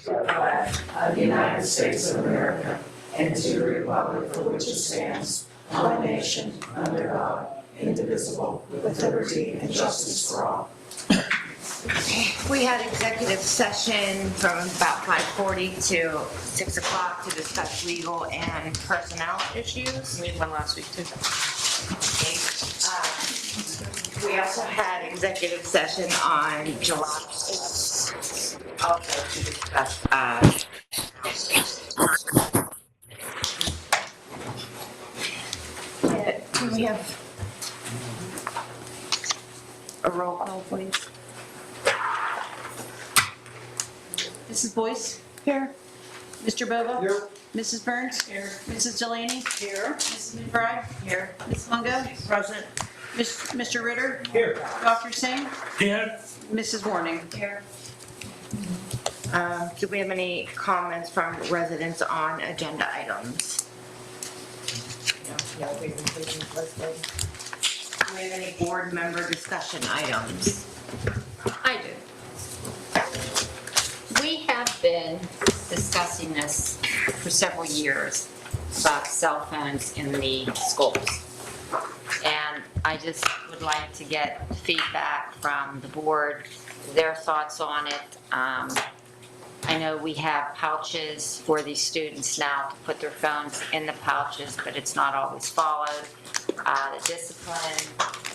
flag of the United States of America and to the republic for which it stands, one nation, under God, indivisible, with liberty and justice for all. We had executive session from about 5:40 to 6 o'clock to discuss legal and personnel issues. We had one last week too. We also had executive session on July 6th, also to discuss, can we have a roll call, please? Mrs. Boyce? Here. Mr. Bobo? Here. Mrs. Burns? Here. Mrs. Delaney? Here. Mrs. McBride? Here. Ms. Longo? Present. Mr. Ritter? Here. Dr. Singh? Here. Mrs. Warning? Here. Do we have any comments from residents on agenda items? No, presentation closed. Do we have any board member discussion items? I do. We have been discussing this for several years about cell phones in the schools. And I just would like to get feedback from the board, their thoughts on it. I know we have pouches for these students now to put their phones in the pouches, but it's not always followed. The discipline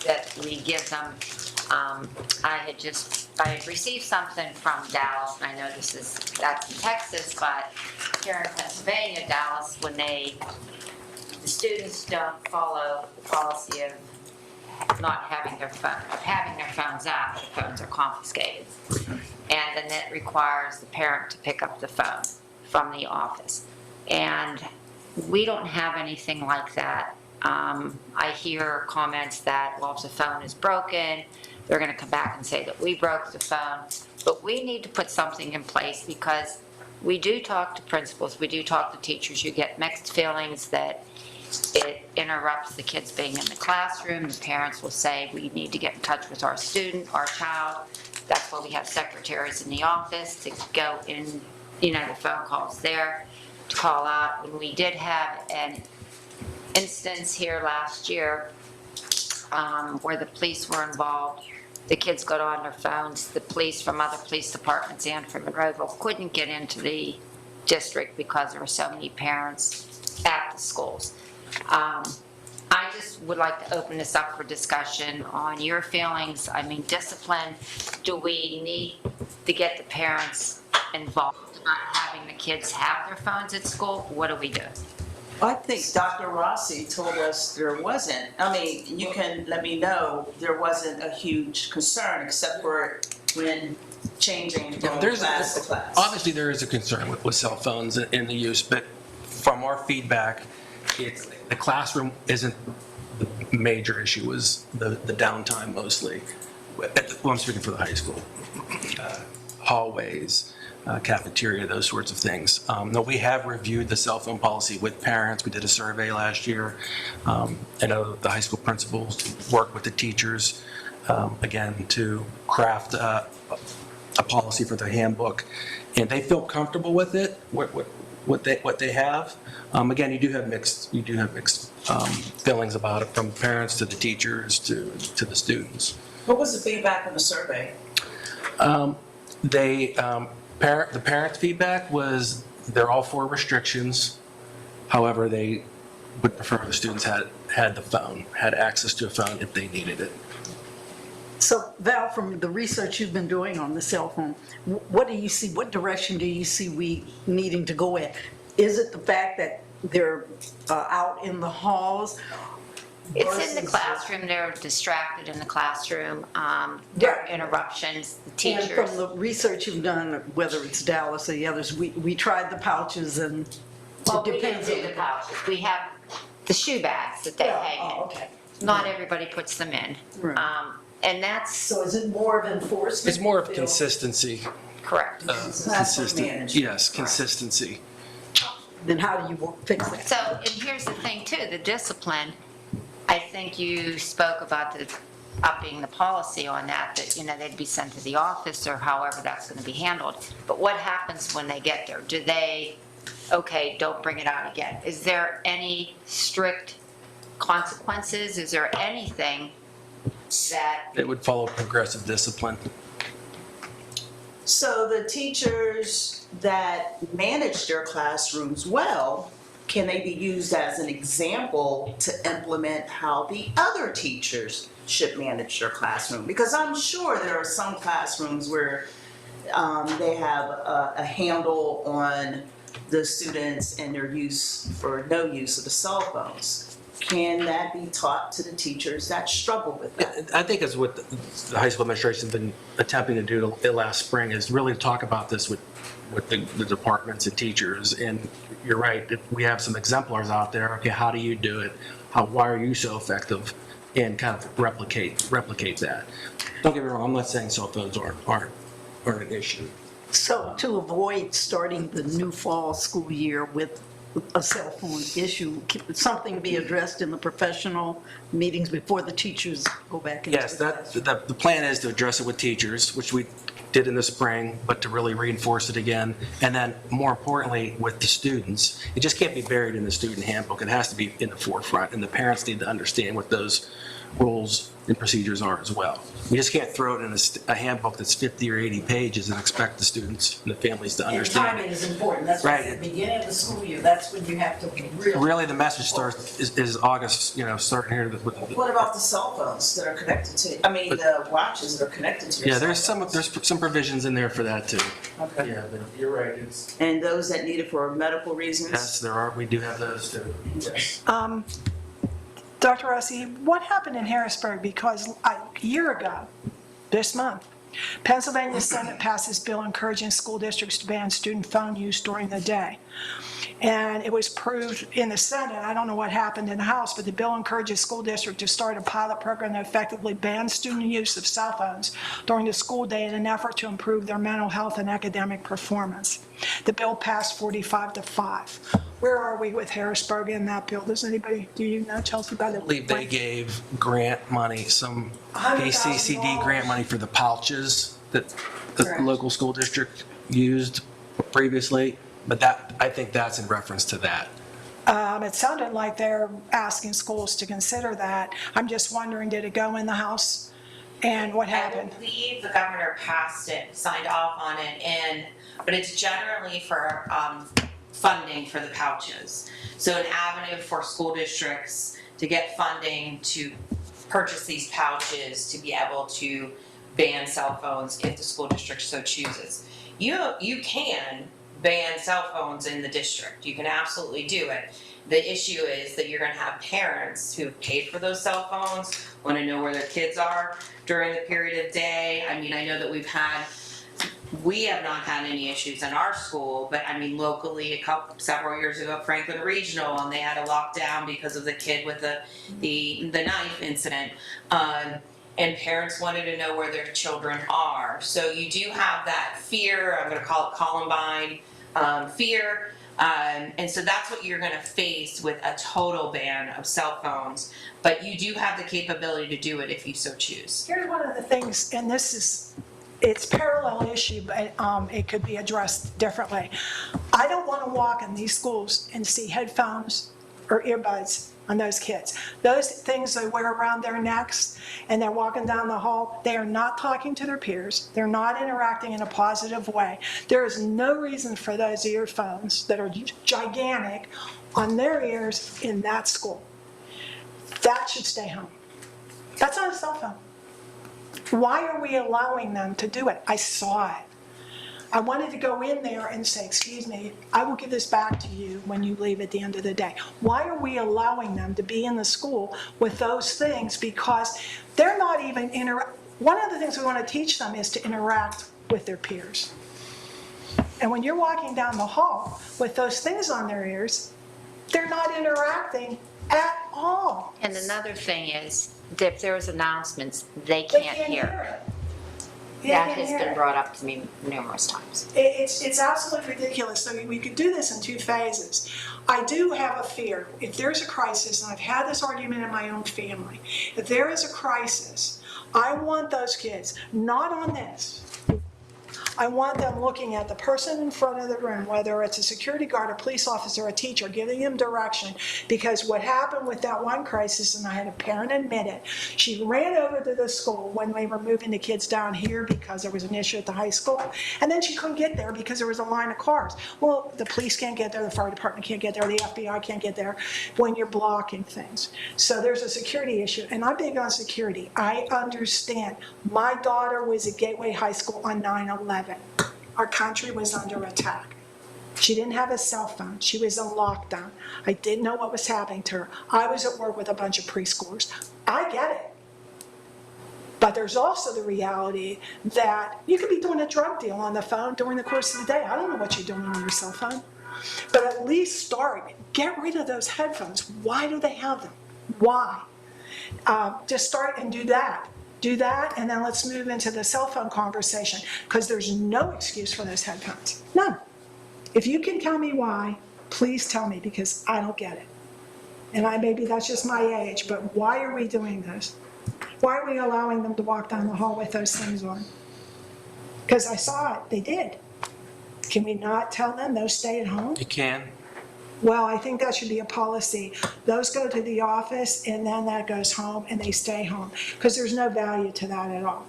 that we give them. I had received something from Dallas, and I know that's in Texas, but here in Pennsylvania, Dallas, when the students don't follow the policy of not having their phones out, the phones are confiscated. And then it requires the parent to pick up the phone from the office. And we don't have anything like that. I hear comments that, well, if the phone is broken, they're going to come back and say that we broke the phone. But we need to put something in place because we do talk to principals, we do talk to teachers. You get mixed feelings that it interrupts the kids being in the classroom. The parents will say, we need to get in touch with our student, our child. That's why we have secretaries in the office to go in, the phone calls there to call out. When we did have an instance here last year where the police were involved, the kids got on their phones. The police from other police departments and from Monroeville couldn't get into the district because there were so many parents at the schools. I just would like to open this up for discussion on your feelings. I mean, discipline. Do we need to get the parents involved about having the kids have their phones at school? What do we do? I think Dr. Rossi told us there wasn't. I mean, you can let me know there wasn't a huge concern except for when changing from class to class. Obviously, there is a concern with cell phones in the use, but from our feedback, the classroom isn't the major issue. It was the downtime mostly. Well, I'm speaking for the high school. Hallways, cafeteria, those sorts of things. No, we have reviewed the cell phone policy with parents. We did a survey last year. I know the high school principals work with the teachers, again, to craft a policy for the handbook, and they feel comfortable with it. What they have. Again, you do have mixed feelings about it, from parents to the teachers to the students. What was the feedback on the survey? The parents' feedback was they're all for restrictions. However, they would prefer the students had the phone, had access to a phone if they needed it. So Val, from the research you've been doing on the cell phone, what do you see, what direction do you see we needing to go in? Is it the fact that they're out in the halls? It's in the classroom. They're distracted in the classroom. There are interruptions. The teachers. And from the research you've done, whether it's Dallas or the others, we tried the pouches and Well, it we didn't depends do on the pouches. We have the shoe bags that they hang in. Oh, okay. Not everybody puts them in. Right. And that's So is it more of enforcement? It's more of consistency. correct. Yes, consistency. Then how do you fix that? So, and here's the thing too, the discipline, I think you spoke about upping the policy on that, they'd be sent to the office or however that's going to be handled. But what happens when they get there? Do they, okay, don't bring it out again? Is there any strict consequences? Is there anything that, It would follow progressive discipline. So the teachers that manage their classrooms well, can they be used as an example to implement how the other teachers should manage their classroom? Because I'm sure there are some classrooms where they have a handle on the students and their use or no use of the cell phones. Can that be taught to the teachers that struggle with that? I think it's what the high school administration's been attempting to do last spring is really talk about this with the departments and teachers. And you're right, we have some exemplars out there. Okay, how do you do it? Why are you so effective? And kind of replicate that. Don't get me wrong, I'm not saying cell phones aren't an issue. So to avoid starting the new fall school year with a cell phone issue, something be addressed in the professional meetings before the teachers go back into Yes, the the plan is to address it with teachers, which we did in the spring, but to really reinforce it again. And then more importantly, with the students, it just can't be buried in the student handbook. It has to be in the forefront, and the parents need to understand what those rules and procedures are as well. We just can't throw it in a handbook that's 50 or 80 pages and expect the students and the families to And understand timing it. is important. That's why Right. at the beginning of the school year, that's when you have to really. Really, the message starts is August, starting here with What about the cell phones that are connected to, the watches that are connected to your yeah, cell there's some provisions in there for that too. Okay. Yeah, but you're right. It's And those that need it for medical reasons? yes, we do have those too. Yes. Dr. Rossi, what happened in Harrisburg? Because a year ago, this month, Pennsylvania Senate passed this bill encouraging school districts to ban student phone use during the day. And it was approved in the Senate. I don't know what happened in the House, but the bill encourages school districts to start a pilot program that effectively bans student use of cell phones during the school day in an effort to improve their mental health and academic performance. The bill passed 45-5. Where are we with Harrisburg in that bill? Does anybody, do you know, Chelsea, about it? I believe they gave grant money, some $100,000. ACCD grant money for the pouches that the Correct. local school district used previously, but I think that's in reference to that. It sounded like they're asking schools to consider that. I'm just wondering, did it go in the House? And what happened? I believe the governor passed it, signed off on it, but it's generally for funding for the pouches. So an avenue for school districts to get funding to purchase these pouches to be able to ban cell phones if the school district so chooses. You can ban cell phones in the district. You can absolutely do it. The issue is that you're going to have parents who've paid for those cell phones, want to know where their kids are during the period of day. I mean, I know that we have not had any issues in our school, but I mean locally several years ago, Franklin Regional, and they had a lockdown because of the kid with the knife incident. And parents wanted to know where their children are. So you do have that fear, I'm gonna call it Columbine fear. And so that's what you're gonna face with a total ban of cell phones. But you do have the capability to do it if you so choose. Here's one of the things, and it's parallel issue, but it could be addressed differently. I don't want to walk in these schools and see headphones or earbuds on those kids. Those things they wear around their necks and they're walking down the hall, they are not talking to their peers. They're not interacting in a positive way. There is no reason for those earphones that are gigantic on their ears in that school. That should stay home. That's not a cell phone. Why are we allowing them to do it? I saw it. I wanted to go in there and say, excuse me, I will give this back to you when you leave at the end of the day. Why are we allowing them to be in the school with those things? Because they're not even one of the things we want to teach them is to interact with their peers. And when you're walking down the hall with those things on their ears, they're not interacting at all. and another thing is, if there's announcements, they They can't hear. it. They That can't has hear been it. brought up to me numerous times. It's absolutely ridiculous. So we could do this in two phases. I do have a fear. If there's a crisis, and I've had this argument in my own family, if there is a crisis, I want those kids, not on this. I want them looking at the person in front of the room, whether it's a security guard, a police officer, a teacher, giving them direction. Because what happened with that one crisis, and I had a parent admit it, she ran over to the school when we were moving the kids down here because there was an issue at the high school. And then she couldn't get there because there was a line of cars. Well, the police can't get there, the fire department can't get there, the FBI can't get there when you're blocking things. So there's a security issue. And I'm big on security. I understand. My daughter was at Gateway High School on 9/11. Our country was under attack. She didn't have a cell phone. She was in lockdown. I didn't know what was happening to her. I was at work with a bunch of preschoolers. I get it. But there's also the reality that you could be doing a drug deal on the phone during the course of the day. I don't know what you're doing on your cell phone. But at least start. Get rid of those headphones. Why do they have them? Why? Just start and do that. Do that, and then let's move into the cell phone conversation, because there's no excuse for those headphones. None. If you can tell me why, please tell me, because I don't get it. And maybe that's just my age, but why are we doing this? Why are we allowing them to walk down the hall with those things on? Because I saw it, they did. Can we not tell them those stay at home? You can. Well, I think that should be a policy. Those go to the office and then that goes home and they stay home, because there's no value to that at all.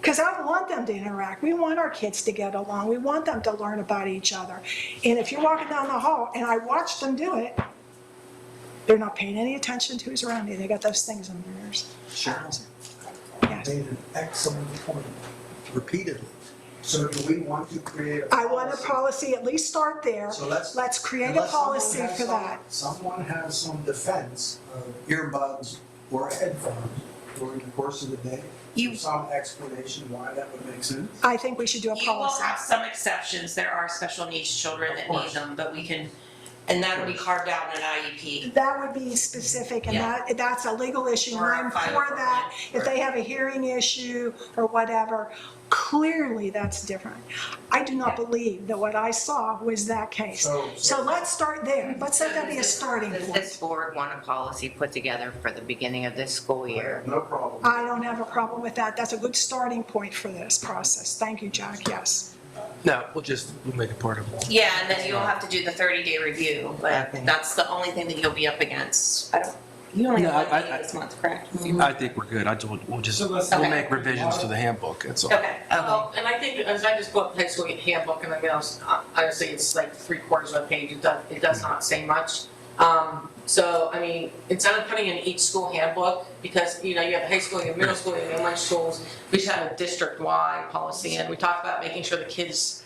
Because I want them to interact. We want our kids to get along. We want them to learn about each other. And if you're walking down the hall, and I watch them do it, they're not paying any attention to who's around you. They got those things in their ears. Sure. Yes. Made an excellent point repeatedly. So do we want to create? I want a policy, at least start there. So let's create a policy for that. Someone has some defense of earbuds or headphones during the course of the day. Some explanation why that would make sense. I think we should do a You will policy. have some exceptions. There are special needs children that need them, but we can, and that'll be carved out in an IEP. That would be specific, and Yeah. that's a legal issue, and Or a I'm fire for that. department. If they have a hearing issue or whatever, clearly that's different. I do not believe that what I saw was that case. So let's start there. Let's let that be a starting Does point. this board want a policy put together for the beginning of this school year? No problem. I don't have a problem with that. That's a good starting point for this process. Thank you, Jack, yes. No, we'll make it part of it. Yeah, and then you'll have to do the 30-day review, but Okay. that's the only thing that you'll be up against. You only No, have one I- meeting this month, correct? I think we're good. We'll make revisions to the handbook, that's all. Okay. Well, and I think, as I just bought the high school handbook, and I mean, honestly, it's like 3/4 of a page, it does not say much. So, I mean, instead of putting in each school handbook, because, you have high school, you have middle school, you have elementary schools, we should have a district-wide policy, and we talk about making sure the kids,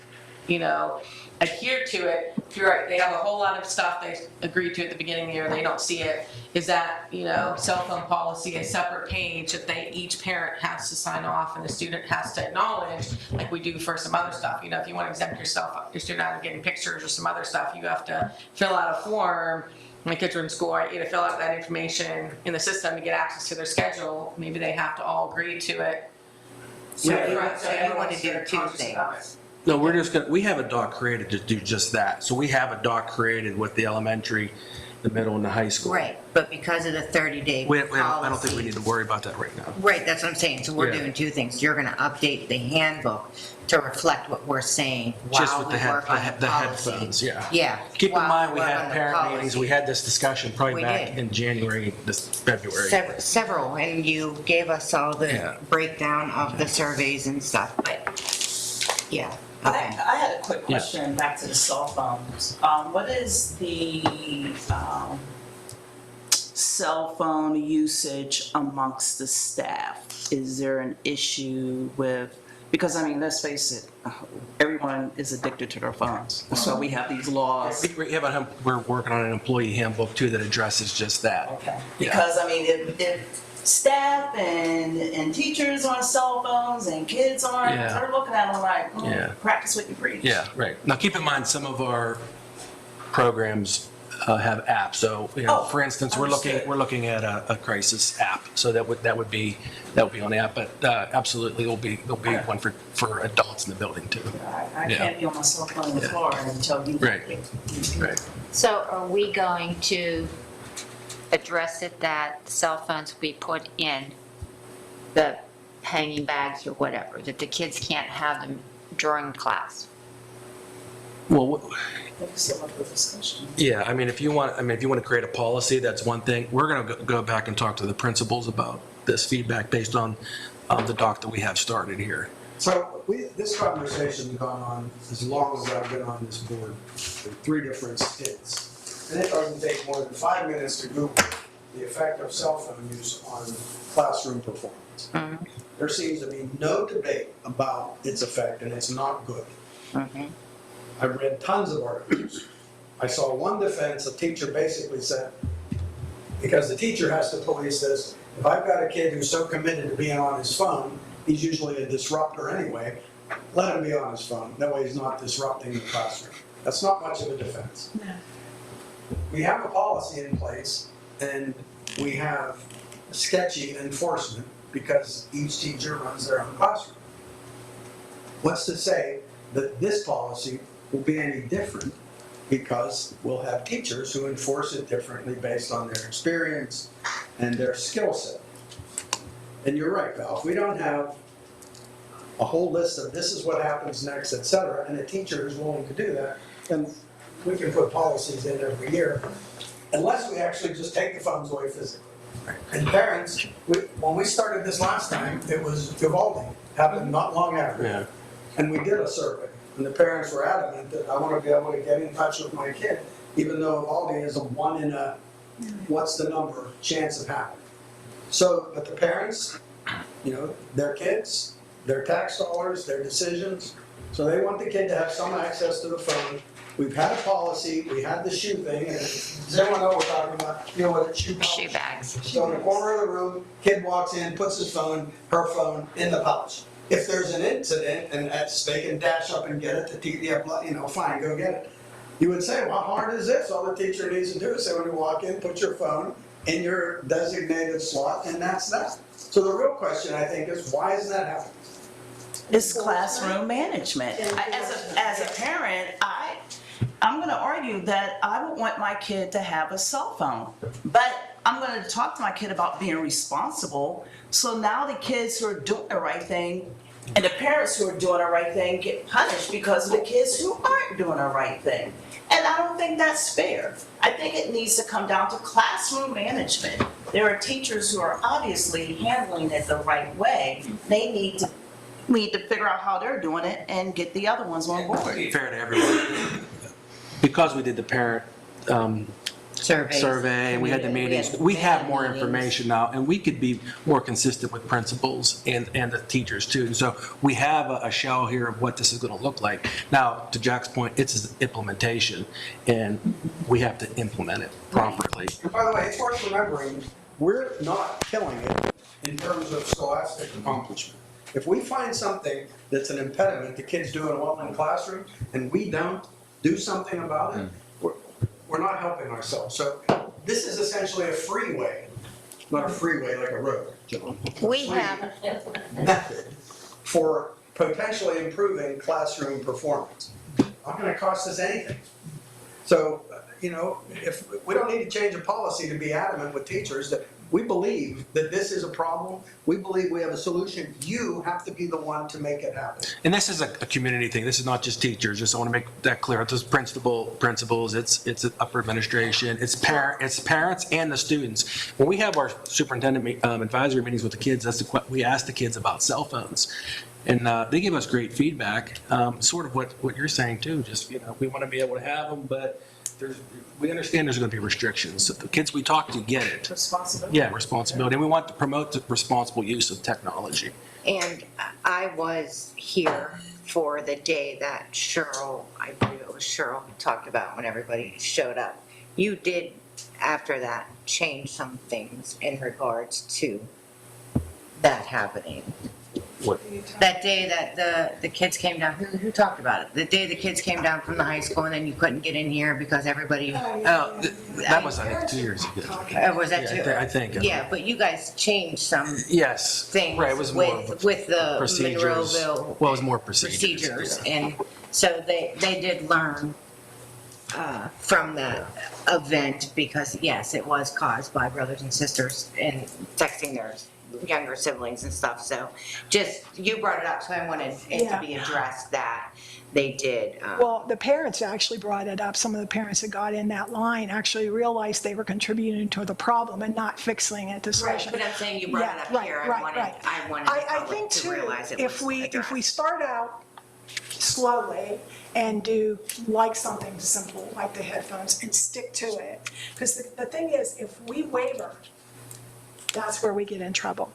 adhere to it. You're right, they have a whole lot of stuff they agreed to at the beginning of the year, they don't see it. Is that, cell phone policy, a separate page that each parent has to sign off and the student has to acknowledge, like we do for some other stuff. If you want to exempt your student out of getting pictures or some other stuff, you have to fill out a form. When the kids are in school, right, you have to fill out that information in the system to get access to their schedule. Maybe they have to all agree to it. So you want to do two things. No, we have a doc created to do just that. So we have a doc created with the elementary, the middle, and the high school. Right, but because of the 30-day policy. I don't think we need to worry about that right now. Right, that's what I'm saying. So we're Yeah. doing two things. You're gonna update the handbook to reflect what we're saying Just while with we work on the the policy. headphones, yeah. Yeah. Keep in while mind, we work on had the parent meetings, policy. we had this discussion probably We back did. in January, February. Several, and you gave us all the Yeah. breakdown of the surveys and stuff, but, yeah, okay. I had a quick question back to the cell phones. What is the cell phone usage amongst the staff? Is there an issue with, because I mean, let's face it, everyone is addicted to their phones. So we have these laws. We're working on an employee handbook too that addresses just that. Okay. Because I mean, if staff and teachers on cell phones and kids aren't, Yeah. they're looking at them like, Yeah. practice what you preach. Yeah, right. Now, keep in mind, some of our programs have apps. So, Oh, for instance, we're understood. looking at a crisis app. So that would be on the app. But absolutely, there'll be one for adults in the building too. I Yeah. can't be on my cell phone in the floor until you. Right. Right. So are we going to address it that cell phones will be put in the hanging bags or whatever, that the kids can't have them during class. Well, That's a lot of discussion. yeah, I mean, if you want to create a policy, that's one thing. We're going to go back and talk to the principals about this feedback based on the doc that we have started here. So this conversation's gone on as long as I've been on this board with 3 different stints. And it doesn't take more than 5 minutes to Google the effect of cell phone use on classroom performance. Mhm. There seems to be no debate about its effect, and it's not good. Mhm. I've read tons of articles. I saw one defense, a teacher basically said, because the teacher has to police this, if I've got a kid who's so committed to being on his phone, he's usually a disruptor anyway, let him be on his phone. That way he's not disrupting the classroom. That's not much of a defense. We have a policy in place, and we have sketchy enforcement because each teacher runs their own classroom. What's to say that this policy will be any different, because we'll have teachers who enforce it differently based on their experience and their skill set. And you're right, Val, if we don't have a whole list of this is what happens next, et cetera, and a teacher is willing to do that, then we can put policies in every year, unless we actually just take the phones away physically. And parents, when we started this last time, it was Uvalde, happened not long after. Yeah. And we did a survey, and the parents were adamant that I want to be able to get in touch with my kid, even though Uvalde is a 1 in a, what's the number, chance of happening. So, but the parents, their kids, their tax dollars, their decisions, so they want the kid to have some access to the phone. We've had a policy, we had the shoe thing, and does everyone know what we're talking about? What a shoe pouch? Shoe bags. So in the corner of the room, kid walks in, puts his phone, her phone, in the pouch. If there's an incident, and they can dash up and get it, fine, go get it. You would say, well, how hard is this? All the teacher needs to do is say when you walk in, put your phone in your designated slot, and that's that. So the real question, I think, is why is that happening? It's classroom management. As a parent, I'm gonna argue that I would want my kid to have a cell phone. But I'm gonna talk to my kid about being responsible. So now the kids who are doing the right thing and the parents who are doing the right thing get punished because of the kids who aren't doing the right thing. And I don't think that's fair. I think it needs to come down to classroom management. There are teachers who are obviously handling it the right way. We need to figure out how they're doing it and get the other ones on board. Fair to everyone. Because we did the parent survey and we had the meetings, we have more information now, and we could be more consistent with principals and the teachers too. And so we have a shell here of what this is going to look like. Now, to Jack's point, it's implementation, and we have to implement it properly. And by the way, it's worth remembering, we're not killing it in terms of scholastic accomplishment. If we find something that's an impediment to kids doing well in the classroom, and we don't do something about it, we're not helping ourselves. So this is essentially a freeway, not a freeway like a road, John. We have, Method for potentially improving classroom performance. Not gonna cost us anything. So, if we don't need to change a policy to be adamant with teachers that we believe that this is a problem, we believe we have a solution, you have to be the one to make it happen. And this is a community thing. This is not just teachers. Just I want to make that clear. It's principals. It's upper administration. It's parents and the students. When we have our superintendent advisory meetings with the kids, we ask the kids about cell phones, and they give us great feedback. Sort of what you're saying too. Just we want to be able to have them, but we understand there's going to be restrictions. So the kids we talk to get it. Responsibility. Yeah, responsibility. And we want to promote the responsible use of technology. and I was here for the day that Cheryl, I believe it was Cheryl, talked about when everybody showed up. You did, after that, change some things in regards to that happening. What? That day that the kids came down, who talked about it? The day the kids came down from the high school and then you couldn't get in here because everybody, That was, I think, 2 years ago. was that too? Yeah, I think. Yeah, but you guys changed some Yes. things Right, it was more of with the procedures. Monroeville Well, it was more procedures. procedures, yeah. and so they did learn from that event, because yes, it was caused by brothers and sisters and texting younger siblings and stuff, so just, you brought it up, so I wanted it to be addressed that they did. Well, the parents actually brought it up. Some of the parents that got in that line actually realized they were contributing to the problem and not fixing it. Right, but I'm saying you brought it up here, I wanted the I public think to too, realize it if was we addressed. start out slowly and do like something simple, like the headphones, and stick to it. Because the thing is, if we waver, that's where we get in trouble.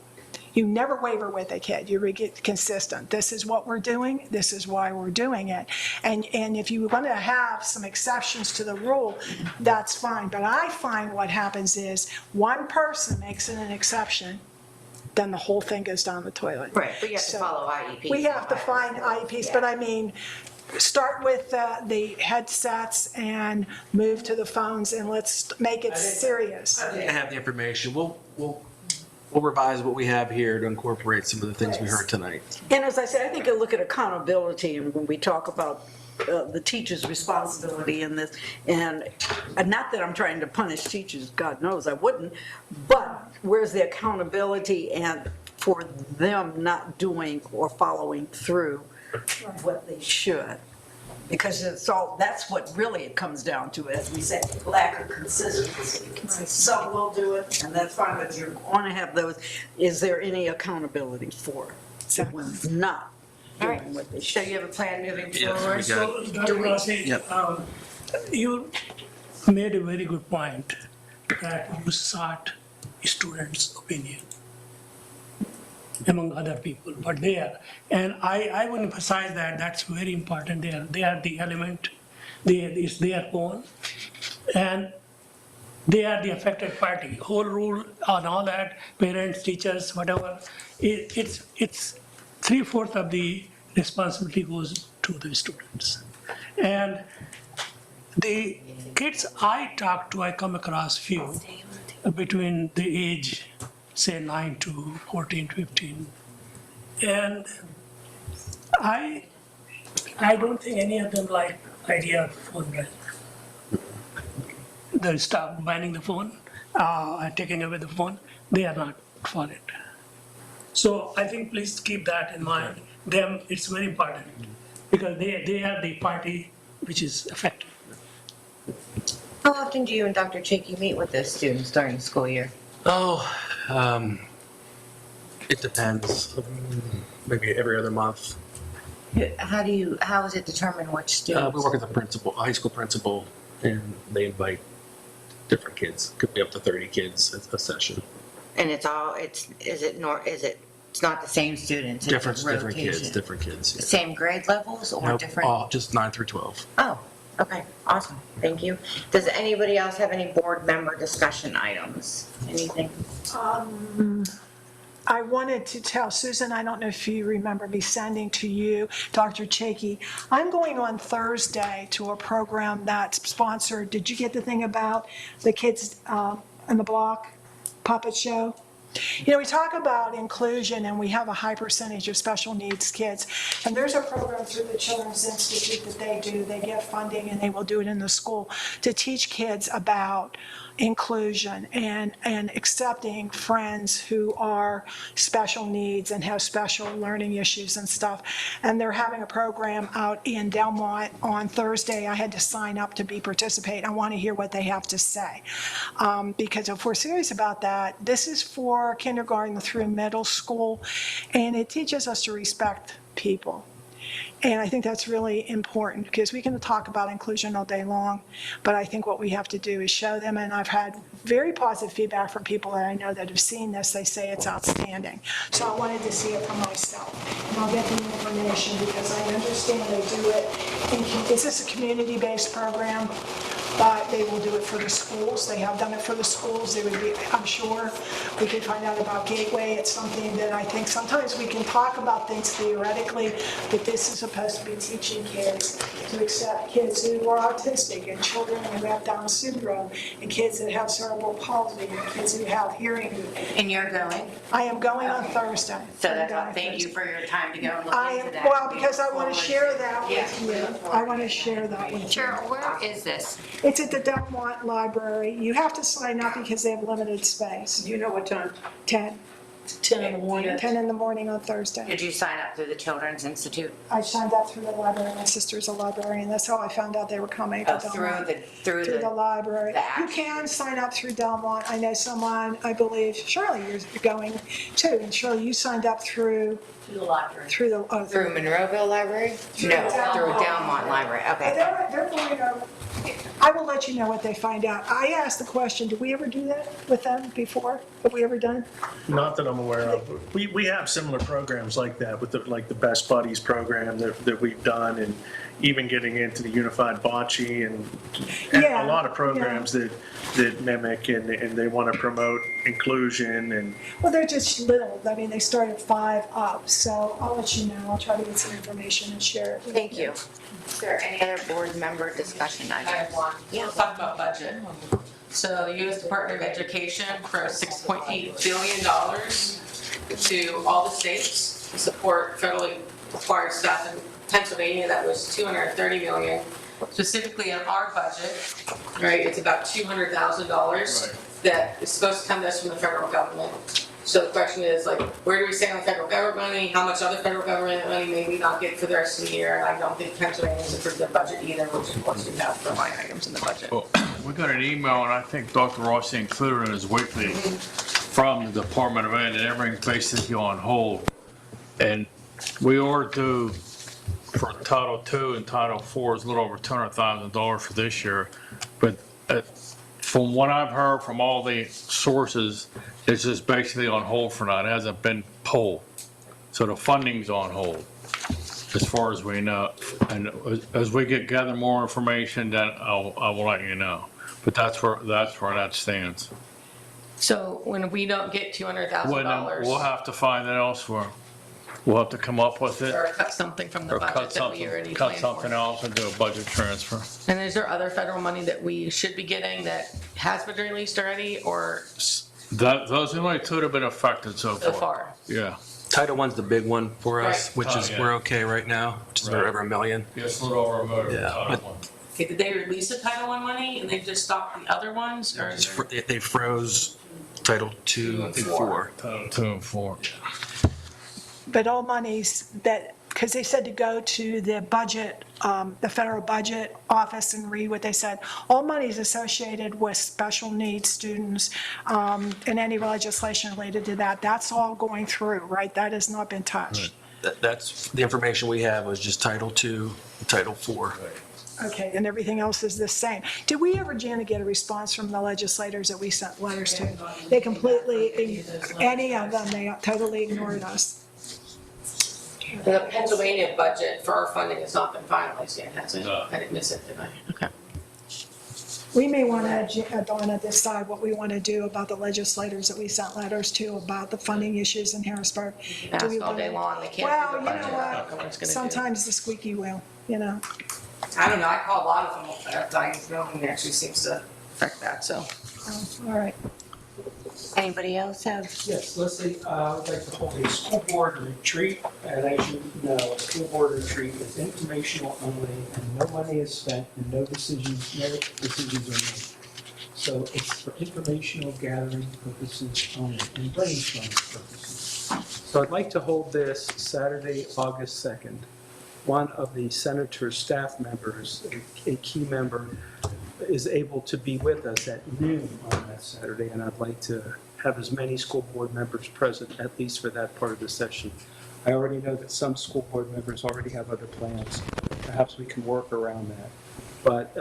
You never waver with a kid. You get consistent. This is what we're doing. This is why we're doing it. And if you want to have some exceptions to the rule, that's fine. But I find what happens is one person makes it an exception, then the whole thing goes down the toilet. Right, but you have to So follow IEPs. we have to find IEPs, but I mean, start with the headsets and move to the phones, and let's make it serious. I think I have the information. We'll revise what we have here to incorporate some of the things we heard tonight. And as I said, I think I look at accountability, and when we talk about the teacher's responsibility in this, and not that I'm trying to punish teachers, God knows I wouldn't, but where's the accountability and for them not doing or following through what they should? Because that's what really it comes down to, as we say, lack of consistency. Some will do it, and that's fine, but you want to have those. Is there any accountability for the ones not doing what they So should? you have a plan moving Yes, forward? we got So, Dr. Rossi, Yep. you made a very good point that you sought students' opinion among other people, but and I would emphasize that that's very important. They are the element, it's their own, and they are the affected party. Whole rule on all that, parents, teachers, whatever, it's 3/4 of the responsibility goes to the students. And the kids I talk to, I come across few between the age, say 9 to 14, 15. And I don't think any of them like idea of phone right. They stop banning the phone, taking away the phone. They are not for it. So I think please keep that in mind. Them, it's very important because they are the party which is affected. How often do you and Dr. Chakey meet with those students during the school year? Oh, it depends. Maybe every other month. How is it determined which students? We work with the principal, high school principal, and they invite different kids. Could be up to 30 kids a session. And it's not the same students? It's Different rotation. kids, different kids. Yeah. Same grade levels or Nope, different? just 9 through 12. Oh, okay, awesome, thank you. Does anybody else have any board member discussion items? Anything? I wanted to tell Susan, I don't know if you remember me sending to you, Dr. Chakey, I'm going on Thursday to a program that's sponsored. Did you get the thing about the kids in the block puppet show? You know, we talk about inclusion and we have a high percentage of special needs kids. And there's a program through the Children's Institute that they do. They get funding and they will do it in the school to teach kids about inclusion and accepting friends who are special needs and have special learning issues and stuff. And they're having a program out in Delmont on Thursday. I had to sign up to participate. I want to hear what they have to say. Because if we're serious about that, this is for kindergarten through middle school, and it teaches us to respect people. And I think that's really important because we can talk about inclusion all day long, but I think what we have to do is show them, and I've had very positive feedback from people that I know that have seen this. They say it's outstanding. So I wanted to see it for myself. And I'll get the information because I understand they do it. This is a community-based program, but they will do it for the schools. They have done it for the schools. They would be, I'm sure, we could find out about Gateway. It's something that I think sometimes we can talk about things theoretically, but this is supposed to be teaching kids to accept kids who are autistic and children who have Down syndrome and kids that have cerebral palsy and kids who have hearing. And you're going? I am going on Thursday. So that's all, thank you for your time to go and look into that. Well, because I want to share that Yes, with we you. look forward I want to to share that with you. Cheryl, where is this? It's at the Delmont Library. You have to sign up because they have limited space. Do you know what time? 10. 10 in the morning? 10 in the morning on Thursday. Did you sign up through the Children's Institute? I signed up through the library. My sister's a librarian. That's how I found out they were coming to Oh, through Delmont. through Through the the, library. the You app. can sign up through Delmont. I know someone, I believe, Shirley, you're going too. And Shirley, you signed up through To the library. the. through Monroeville Library? No, Delmont. through Delmont Library, But okay. they're going over. I will let you know what they find out. I asked the question, did we ever do that with them before? Have we ever done? Not that I'm aware of. We have similar programs like that with the Best Buddies program that we've done, and even getting into the Unified Bocce and Yeah, a lot of programs that mimic and they want to promote inclusion and Well, they're just little. I mean, they start at 5 up. So I'll let you know. I'll try to get some information and share it with Thank you. Is there any other board member discussion I items? have one. Let's talk about budget. So the U.S. Department of Education throws $6.8 billion to all the states to support federally required stuff in Pennsylvania. That was $230 million. Specifically in our budget, right, it's about $200,000 that is supposed to come to us from the federal government. So the question is, like, where do we stand on federal government money? How much other federal government money may we not get for the rest of the year? And I don't think Pennsylvania's a pretty good budget either, which of course we have for line items in the budget. Well, we got an email, and I think Dr. Rossi included in his weekly from the Department of Ed, and everything's basically on hold. And we are due for Title II and Title IV is a little over $200,000 for this year. But from what I've heard from all the sources, it's just basically on hold for now. It hasn't been pulled. So the funding's on hold, as far as we know. And as we gather more information, then I will let you know. But that's where that stands. So when we don't get Well, then $200,000. we'll have to find it elsewhere. We'll have to come up with it, Or cut something from the or budget that we already cut planned something for. else and do a budget transfer. And is there other federal money that we should be getting that has been released already or Those are the only two that have been affected so so far. far? Yeah. Title I's the big one for us, Right. which is, Yeah. we're okay right now, which is Right. over $1 million. Just a little over a motor. Yeah, but- Okay, did they release the Title I money and they've just stopped the other ones or? is there- They froze Title II and IV. Title 2 and 4. But all monies that, because they said to go to the budget, the federal budget office and read what they said. All monies associated with special needs students and any legislation related to that, that's all going through, right? That has not been touched. That's, the information we have was just Title II, and Title IV. Okay, and everything else is the same. Did we ever, Janet, get a response from the legislators that we sent letters to? They completely, any of them, they totally ignored us. The Pennsylvania budget for our funding has not been finalized yet, has it? No. I didn't miss it, did I? Okay. We may want to, Donna, decide what we want to do about the legislators that we sent letters to about the funding issues in Harrisburg. Do we Ask all day wanna- long, they can't Well, do you the budget. know I don't know what it's what? gonna do. Sometimes the squeaky wheel, you know? I don't know, I call a lot of them, nothing actually seems to affect that, so. All right. Anybody else have? Yes, Leslie, I would like to hold a school board retreat, and as you know, a school board retreat is informational only, and no money is spent, and no decisions are made. So it's for informational gathering purposes only, and brainstorming purposes. So I'd like to hold this Saturday, August 2nd. One of the senator's staff members, a key member, is able to be with us at noon on that Saturday, and I'd like to have as many school board members present, at least for that part of the session. I already know that some school board members already have other plans. Perhaps we can work around that. But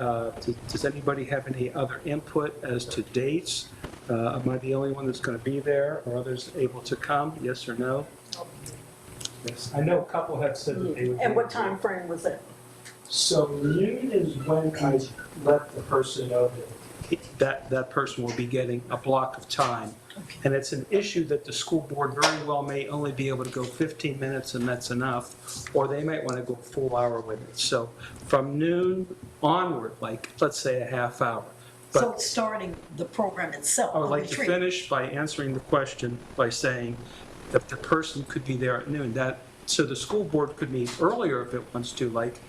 does anybody have any other input as to dates? Am I the only one that's going to be there? Are others able to come? Yes or no? Yes. I know a couple have said that they would. And what time frame was it? So noon is when I let the person know that That person will be getting a block of time. And it's an issue that the school board very well may only be able to go 15 minutes and that's enough, or they might want to go a full hour with it. So from noon onward, like, let's say a half hour. So But it's starting the program itself, I would the like to retreat. finish by answering the question by saying that the person could be there at noon. So the school board could meet earlier if it wants to, like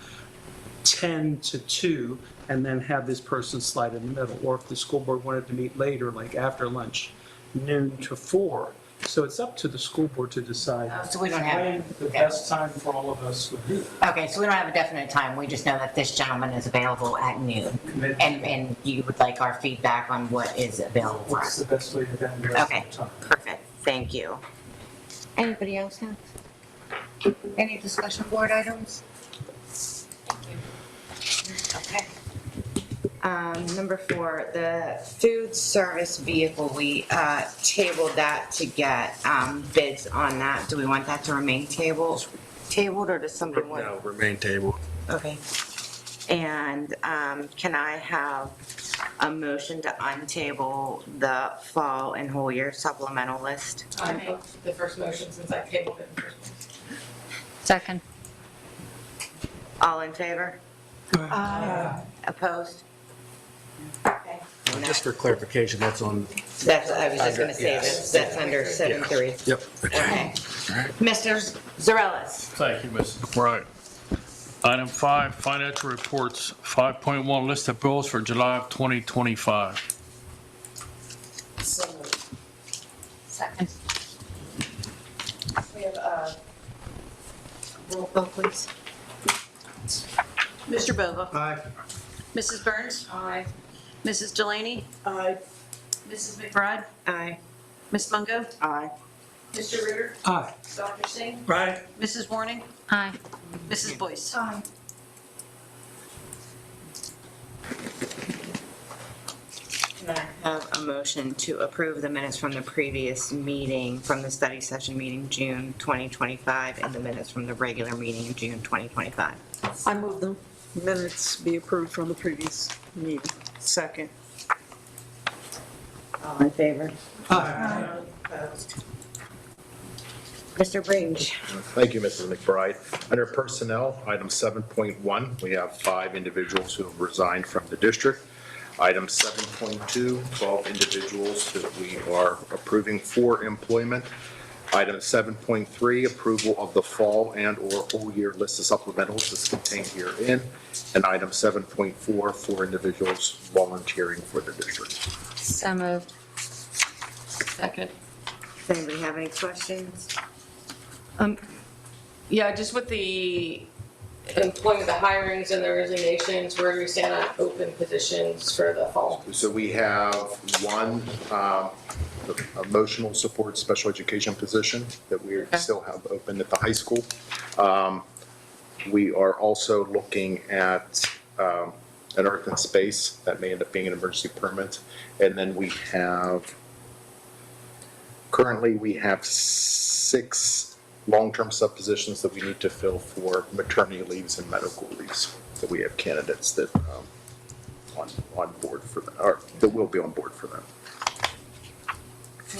10 to 2, and then have this person slide in the middle. Or if the school board wanted to meet later, like after lunch, noon to 4, So it's up to the school board to decide So we don't have, when the best time for all of us would be. okay, so we don't have a definite time, we just know that this gentleman is available at noon. Commit- And you would like our feedback on what is available for What's us. the best way to spend the rest Okay, of the time? perfect, thank you. Anybody else have any discussion board items? Okay. Number 4, the food service vehicle, we tabled that to get bids on that. Do we want that to remain tabled, or does somebody want? No, remain table. Okay. And can I have a motion to untable the fall and whole year supplemental list? I make the first motion since I tabled it in the first place. Second. All in favor? Opposed? Okay. Just for clarification, that's on, That's, I was just gonna say Yes. that's under 7.3. yep. Okay. Mr. Zarellas. Thank you, Mrs. McBride. Item 5, financial reports, 5.1, list of bills for July of 2025. Second. We have roll call, please. Mr. Bova. Aye. Mrs. Burns. Aye. Mrs. Delaney. Aye. Mrs. McBride. Aye. Ms. Mungo. Aye. Mr. Ritter. Aye. Dr. Singh. Right. Mrs. Warning. Aye. Mrs. Boyce. Aye. Can I have a motion to approve the minutes from the previous meeting, from the study session meeting, June 2025, and the minutes from the regular meeting in June 2025? I move the minutes be approved from the previous meeting. Second. All in favor? Aye. Opposed? Mr. Bringe. Thank you, Mrs. McBride. Under Personnel, item 7.1, we have 5 individuals who have resigned from the district. Item 7.2, 12 individuals that we are approving for employment. Item 7.3, approval of the fall and/or whole year list of supplementals is contained herein. And item 7.4, 4 individuals volunteering for the district. So moved. Second. Does anybody have any questions? Yeah, just with the employment, the hirings and the resignations, where do we stand on open positions for the fall? So we have one emotional support special education position that we still have open at the high school. We are also looking at an earth and space that may end up being an emergency permit. And then we have, currently we have 6 long-term sub-positions that we need to fill for maternity leaves and medical leaves. That we have candidates that on board for that, or that will be on board for that.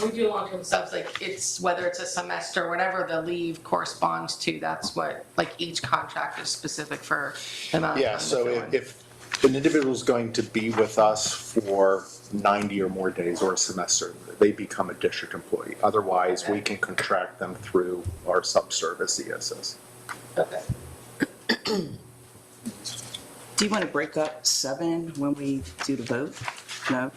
When we do long-term subs, like it's, whether it's a semester, or whatever the leave corresponds to, that's what, like each contract is specific for the amount of time. Yeah, so that they're in. if an individual is going to be with us for 90 or more days or a semester, they become a district employee. Otherwise, we can contract them through our subservice ESS. Okay. Do you want to break up 7 when we do the vote? No?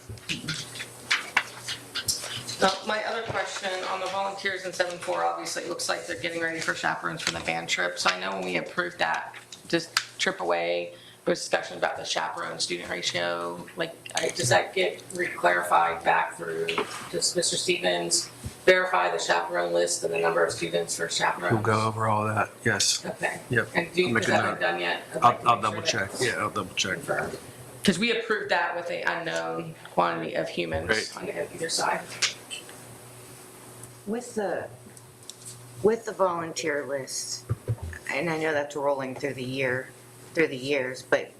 My other question on the volunteers in 7.4, obviously it looks like they're getting ready for chaperones for the band trip. So I know when we approved that, just trip away, there was discussion about the chaperone student ratio. Like, does that get clarified back through just Mr. Stevens, verify the chaperone list and the number of students for chaperones? We'll go over all that, yes. Okay. Yep. And do you, I'll make is a that note. been done yet? I'll double check, yeah, I'll double check. Because we approved that with the unknown quantity of humans Right. on either side. With the volunteer list, and I know that's rolling through the years, but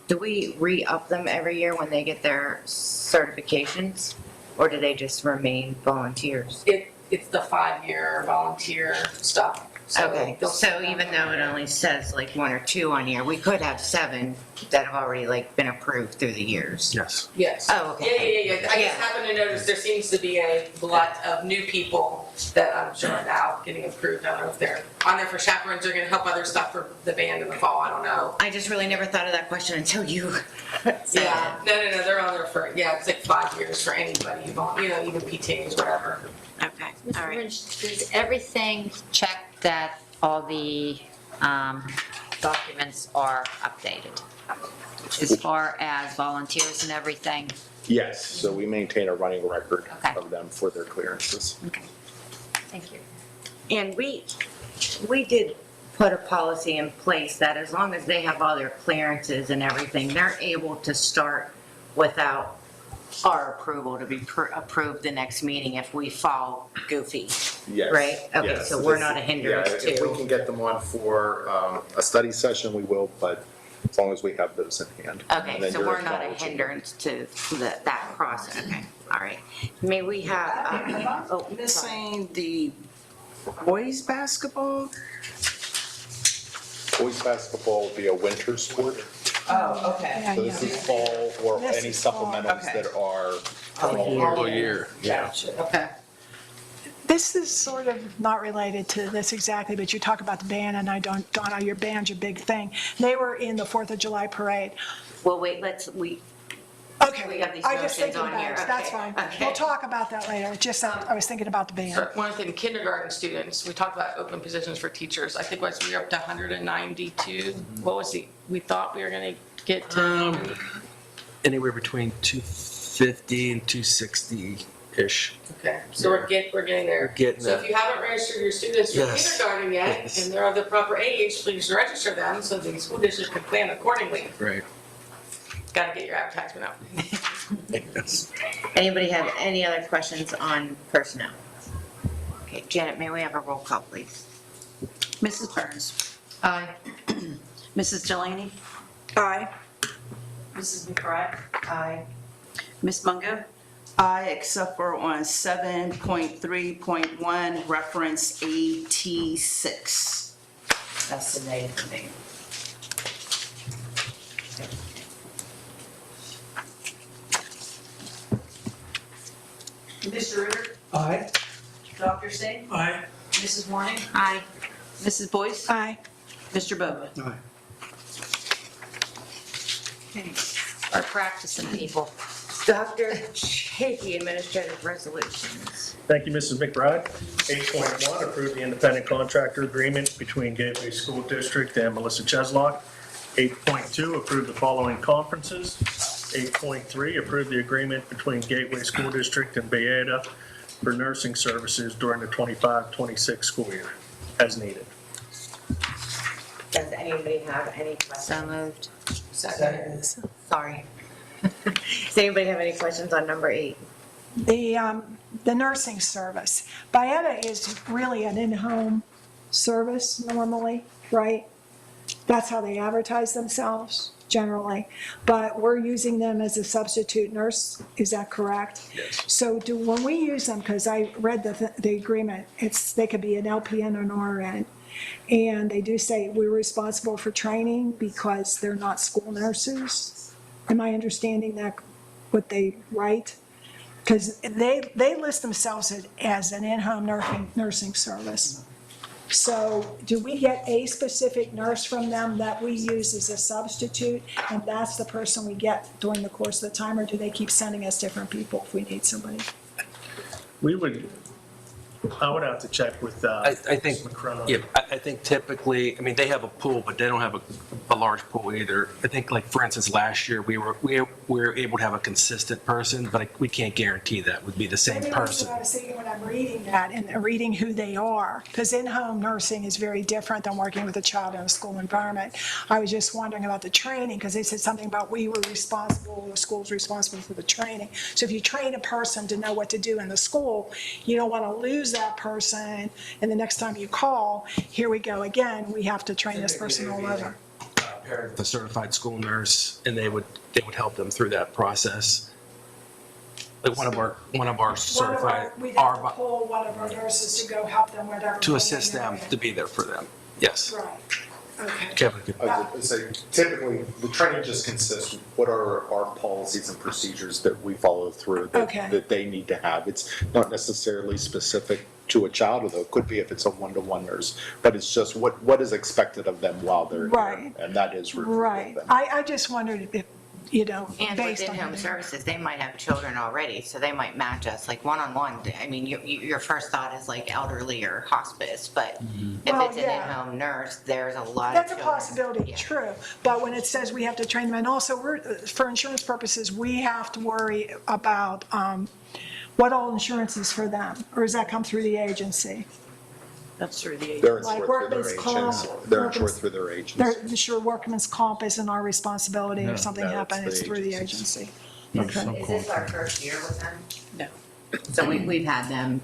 do we re-up them every year when they get their certifications? Or do they just remain volunteers? It's the 5-year volunteer stuff. So Okay, they'll- so even though it only says like 1 or 2 on here, we could have 7 that have already like been approved through the years. Yes. Yes. Oh, okay. Yeah. I just Yeah. happened to notice there seems to be a lot of new people that I'm sure are now getting approved. I don't know if they're on there for chaperones or gonna help other stuff for the band in the fall, I don't know. I just really never thought of that question until you said Yeah, no, they're on there for, it's like 5 years for anybody, even PTs, whatever. it. Okay. Mr. All right. Lynch, does everything check that all the documents are updated? As far as volunteers and everything? Yes, so we maintain a running record Okay. of them for their clearances. Okay, thank you. And we did put a policy in place that as long as they have all their clearances and everything, they're able to start without our approval to be approved the next meeting if we fall goofy. Yes. Right? Okay, yes. so we're not a hindrance Yeah, if we to, can get them on for a study session, we will, but as long as we have those in hand. And okay, then so you're we're not a acknowledging. hindrance to that process. Okay, all right. May we have, oh, sorry. Missing the boys basketball? Boys basketball will be a winter sport, Oh, okay. Yeah, so this yeah. is fall or This any is fall. supplementals Okay. that are. All year. Yeah. Okay. This is sort of not related to this exactly, but you talk about the band, and I don't know, your band's your big thing. They were in the 4th of July parade. Well, wait, we Okay, have these I was motions thinking on about here. it, that's Okay, fine. okay. We'll talk about that later, just that I was thinking about the band. So one thing, kindergarten students, we talked about open positions for teachers. I think we were up to 192. What was we thought we were gonna get to? Anywhere between 250 and 260-ish. Okay, so we're getting there. We're getting So there. if you haven't registered your students for Yes. kindergarten yet, Yes. and they're of the proper age, please register them so the school district can plan accordingly. Right. Gotta get your advertisement out. Yes. Anybody have any other questions on personnel? Okay, Janet, may we have a roll call, please? Mrs. Burns. Aye. Mrs. Delaney. Aye. Mrs. McBride. Aye. Ms. Mungo. Aye, except for on 7.3.1, reference AT6. That's the name for me. Mr. Ritter. Aye. Dr. Singh. Aye. Mrs. Warning. Aye. Mrs. Boyce. Aye. Mr. Bova. Aye. Our practicing people. Dr. Shaky, administrative resolutions. Thank you, Mrs. McBride. 8.1, approve the independent contractor agreement between Gateway School District and Melissa Cheslock. 8.2, approve the following conferences. 8.3, approve the agreement between Gateway School District and Bayada for nursing services during the 25-26 school year, as needed. Does anybody have any questions? So moved. Sorry. Does anybody have any questions on number 8? The nursing service. Bayetta is really an in-home service normally, right? That's how they advertise themselves generally. But we're using them as a substitute nurse, is that correct? Yes. So when we use them, because I read the agreement, they could be an LPN or an RN. And they do say we're responsible for training because they're not school nurses. Am I understanding that, what they write? Because they list themselves as an in-home nursing service. So do we get a specific nurse from them that we use as a substitute, and that's the person we get during the course of the time, or do they keep sending us different people if we need somebody? I would have to check with I think, McCrone. yeah, I think typically, I mean, they have a pool, but they don't have a large pool either. I think, like, for instance, last year, we were able to have a consistent person, but we can't guarantee that would be the same Maybe that's person. what I was thinking when I'm reading that and reading who they are, because in-home nursing is very different than working with a child in a school environment. I was just wondering about the training, because they said something about we were responsible, the school's responsible for the training. So if you train a person to know what to do in the school, you don't want to lose that person, and the next time you call, here we go again, we have to train this person all over. The certified school nurse, and they would help them through that process. Like one of our certified, We'd have to pull one of our nurses to go help them whatever. to assist them, to be there for them. Yes. Right, okay. Kevin could. I would say typically, the training just consists of what are our policies and procedures that we follow through Okay. that they need to have. It's not necessarily specific to a child, although it could be if it's a one-to-one nurse, but it's just what is expected of them while they're Right. here, and that is reviewed with Right. them. I just wondered if And with based on. in-home services, they might have children already, so they might match us, like one-on-one. I mean, your first thought is like elderly or hospice, but if Well, it's an yeah. in-home nurse, there's a lot of That's a children. possibility, Yeah. true. But when it says we have to train them, and also for insurance purposes, we have to worry about what all insurance is for them, or does that come through the agency? That's through the They're Like insured through their workman's comp, agents. They're insured through their agents. They're sure workman's comp isn't our responsibility No. if something No, happened, it's it's the through the agencies. agency. Okay. Is this our first year with them? No. So we've had them,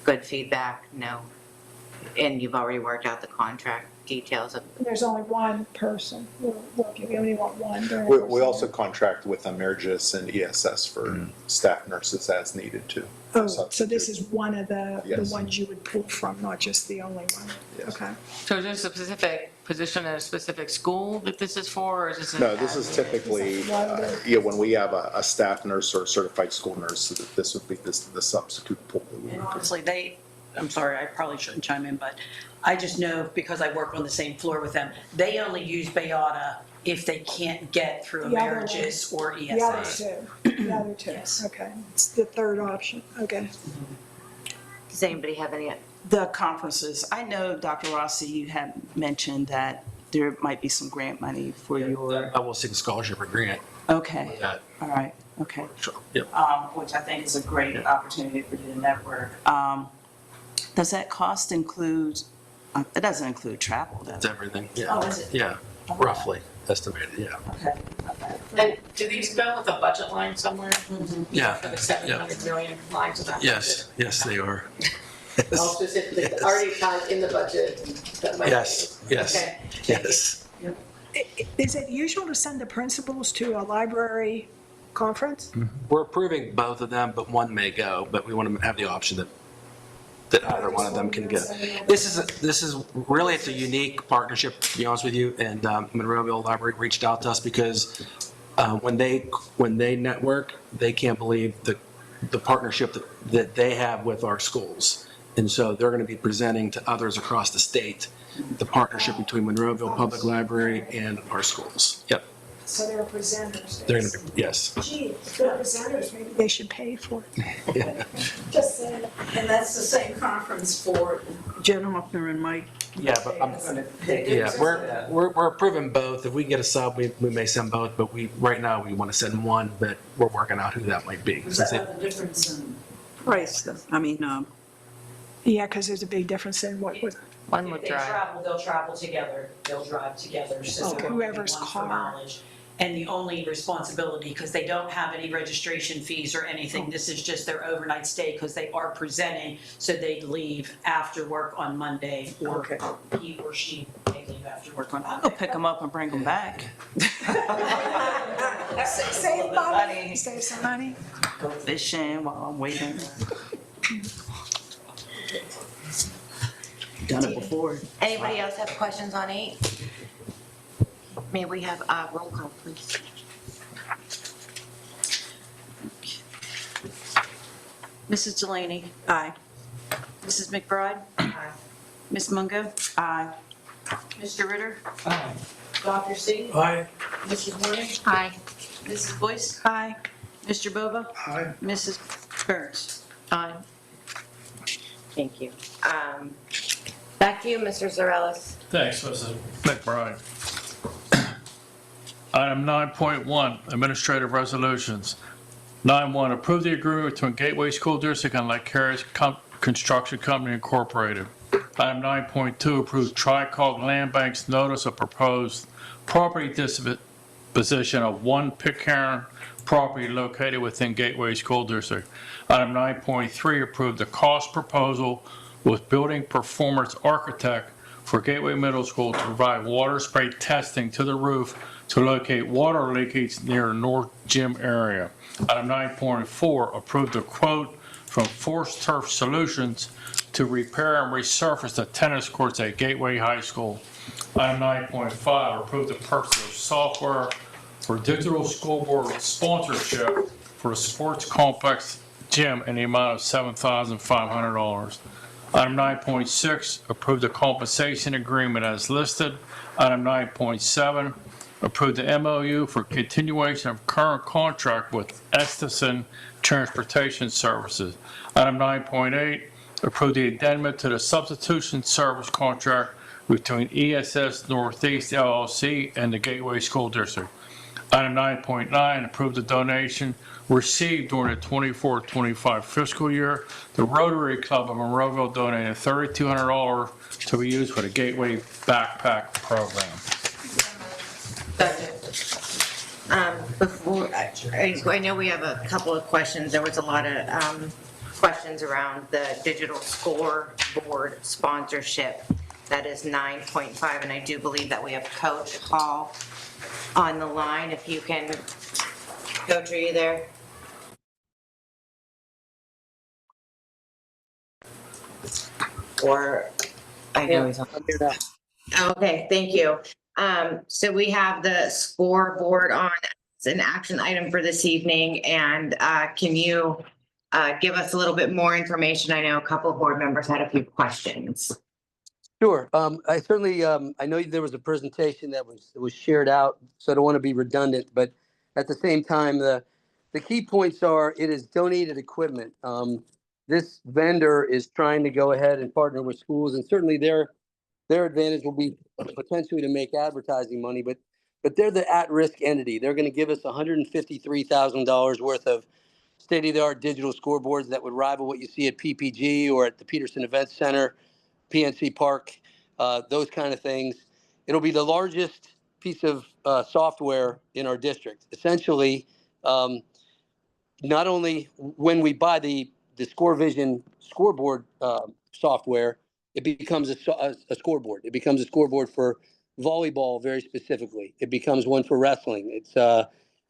good feedback, no? And you've already worked out the contract details of, There's only one person working, we only want one during. We also contract with Emergis and ESS for staff nurses as needed too. Oh, so this is one of the Yes. ones you would pull from, not just the only one? Yes. Okay. So is this a specific position at a specific school that this is for, or is this? No, this is typically, when we have a staff nurse or a certified school nurse, this would be the substitute pool that we And would do. honestly, I'm sorry, I probably shouldn't chime in, but I just know because I work on the same floor with them, they only use Bayada if they can't get through The other Emergis or The other ESS. two, the other two, Yes. okay. It's the third option, okay. does anybody have any? The conferences, I know, Dr. Rossi, you had mentioned that there might be some grant money for your, I will seek a scholarship or grant okay, for that. all right, okay. Sure. Yep. Which I think is a great opportunity for you to network. Does that cost include, it doesn't include travel, does It's it? everything. Yeah. Oh, is it? Yeah. Roughly estimated. Yeah. Okay, okay. And do these go with a budget line somewhere? Yeah. For the 700 million lines of that? Yes. Yes, they are. Oh, specifically, already kind of in the budget? that might- Yes. Yes. Okay. Yes. Is it usual to send the principals to a library conference? We're approving both of them, but one may go, but we want to have the option that either one of them can go. This is really, it's a unique partnership, to be honest with you, and Monroeville Library reached out to us because when they network, they can't believe the partnership that they have with our schools. And so they're going to be presenting to others across the state, the partnership between Monroeville Public Library and our schools. Yep. So they're presenters. They're going to be, yes. Gee, if they're presenters, maybe they should pay for it. Yeah. Just saying. And that's the same conference for Jen Hoffner and Mike. Yeah, but we're approving both. If we get a sub, we may send both, but right now we want to send one, but we're working out who that might be. Does that have a difference in price? I mean, Yeah, because there's a big difference in what, One would If they drive. travel, they'll travel together, they'll drive together, so there won't be Whoever's one for car. mileage. And the only responsibility, because they don't have any registration fees or anything, this is just their overnight stay, because they are presenting, so they'd leave after work on Monday, or Okay. he or she may leave after work on I'll Monday. go pick them up and bring them back. save money, save some money. Go fishing while I'm waiting. Done it before. Anybody else have questions on 8? May we have a roll call, please? Mrs. Delaney? aye. Mrs. McBride? Aye. Ms. Mungo? Aye. Mr. Ritter? Aye. Dr. Singh? Aye. Mrs. Warning? Aye. Mrs. Boyce? Aye. Mr. Bova? Aye. Mrs. Burns? Aye. Thank you. Back to you, Mr. Zarellis. Thanks, Mrs. McBride. Item 9.1, Administrative Resolutions. 9.1, approve the agreement between Gateway School District and Lake Harris Construction Company Incorporated. Item 9.2, approve Tri-Cog Land Bank's notice of proposed property disposition of one Pitcairn property located within Gateway School District. Item 9.3, approve the cost proposal with Building Performance Architect for Gateway Middle School to provide water spray testing to the roof to locate water leakage near the North Gym area. Item 9.4, approve the quote from Force Turf Solutions to repair and resurface the tennis courts at Gateway High School. Item 9.5, approve the purchase of software for digital scoreboard sponsorship for the sports complex gym in the amount of $7,500. Item 9.6, approve the compensation agreement as listed. Item 9.7, approve the MOU for continuation of current contract with Estison Transportation Services. Item 9.8, approve the addendum to the substitution service contract between ESS Northeast LLC and the Gateway School District. Item 9.9, approve the donation received during the 24-25 fiscal year. The Rotary Club of Monroeville donated $3,200 to be used for the Gateway Backpack Program. Before, I know we have a couple of questions. There was a lot of questions around the digital scoreboard sponsorship. That is 9.5, and I do believe that we have Coach Hall on the line. If you can, Coach, are you there? Or, I know he's on. Okay, thank you. So we have the scoreboard on as an action item for this evening, and can you give us a little bit more information? I know a couple of board members had a few questions. Sure. I certainly, I know there was a presentation that was shared out, so I don't want to be redundant, but at the same time, the key points are it is donated equipment. This vendor is trying to go ahead and partner with schools, and certainly their advantage will be potentially to make advertising money, but they're the at-risk entity. They're going to give us $153,000 worth of state-of-the-art digital scoreboards that would rival what you see at PPG or at the Peterson Events Center, PNC Park, those kind of things. It'll be the largest piece of software in our district. Essentially, not only when we buy the ScoreVision scoreboard software, it becomes a scoreboard. It becomes a scoreboard for volleyball very specifically. It becomes one for wrestling.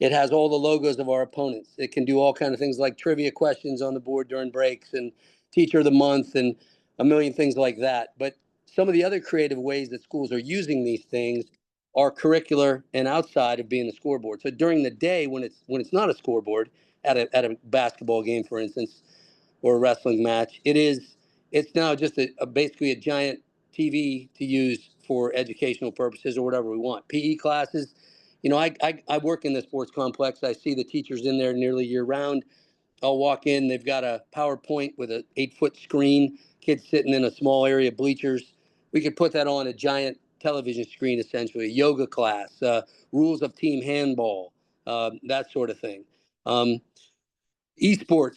It has all the logos of our opponents. It can do all kinds of things like trivia questions on the board during breaks and teacher of the month and a million things like that. But some of the other creative ways that schools are using these things are curricular and outside of being a scoreboard. So during the day when it's not a scoreboard, at a basketball game, for instance, or a wrestling match, it's now just basically a giant TV to use for educational purposes or whatever we want. PE classes, I work in the sports complex. I see the teachers in there nearly year round. I'll walk in, they've got a PowerPoint with an 8-foot screen, kids sitting in a small area of bleachers. We could put that on a giant television screen, essentially, a yoga class, rules of team handball, that sort of thing. Esports,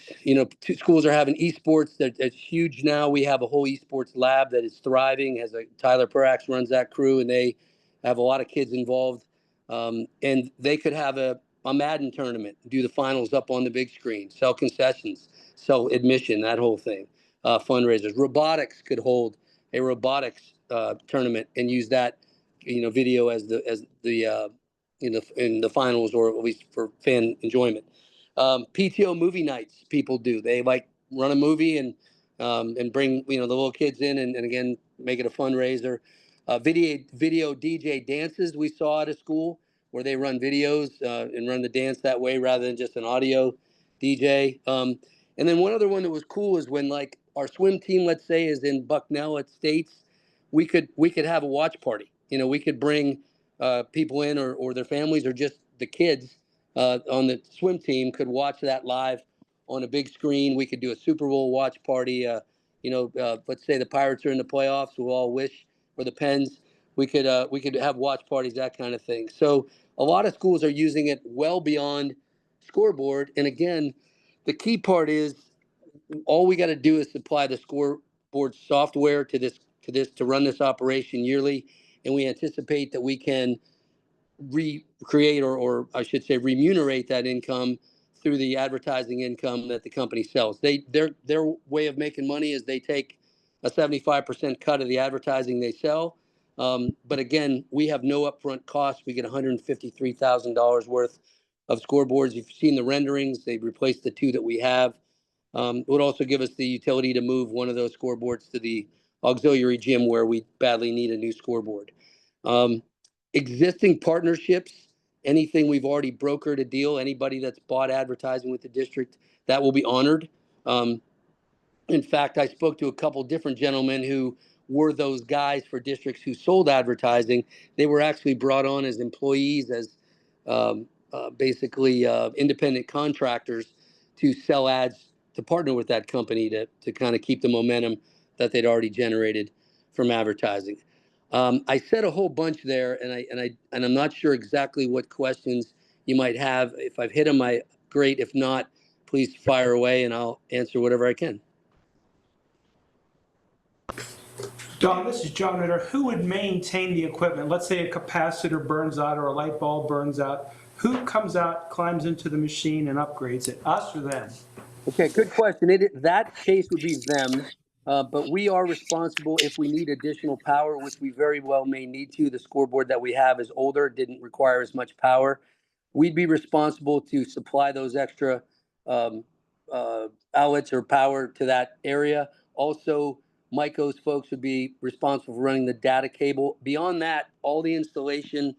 two schools are having esports. That's huge now. We have a whole esports lab that is thriving. Tyler Perax runs that crew, and they have a lot of kids involved. And they could have a Madden tournament, do the finals up on the big screen, sell concessions, sell admission, that whole thing, fundraisers. Robotics could hold a robotics tournament and use that, video as the in the finals, or at least for fan enjoyment. PTO movie nights people do. They like run a movie and bring the little kids in and again make it a fundraiser. Video DJ dances we saw at a school where they run videos and run the dance that way rather than just an audio DJ. And then one other one that was cool is when like our swim team, let's say, is in Bucknell at States, we could have a watch party. We could bring people in or their families or just the kids on the swim team could watch that live on a big screen. We could do a Super Bowl watch party. Let's say the Pirates are in the playoffs, we'll all wish, or the Pens. We could have watch parties, that kind of thing. So a lot of schools are using it well beyond scoreboard. And again, the key part is all we got to do is supply the scoreboard software to run this operation yearly, and we anticipate that we can recreate or I should say remunerate that income through the advertising income that the company sells. Their way of making money is they take a 75% cut of the advertising they sell. But again, we have no upfront costs. We get $153,000 worth of scoreboards. You've seen the renderings. They've replaced the two that we have. It would also give us the utility to move one of those scoreboards to the auxiliary gym where we badly need a new scoreboard. Existing partnerships, anything we've already brokered a deal, anybody that's bought advertising with the district, that will be honored. In fact, I spoke to a couple different gentlemen who were those guys for districts who sold advertising. They were actually brought on as employees, as basically independent contractors to sell ads, to partner with that company to kind of keep the momentum that they'd already generated from advertising. I said a whole bunch there, and I'm not sure exactly what questions you might have. If I've hit them, great. If not, please fire away, and I'll answer whatever I can. Don, this is John Ritter. Who would maintain the equipment? Let's say a capacitor burns out or a light bulb burns out. Who comes out, climbs into the machine and upgrades it? Us or them? Okay, good question. That case would be them, but we are responsible if we need additional power, which we very well may need to. The scoreboard that we have is older, didn't require as much power. We'd be responsible to supply those extra um, outlets or power to that area. Also, Myco's folks would be responsible for running the data cable. Beyond that, all the installation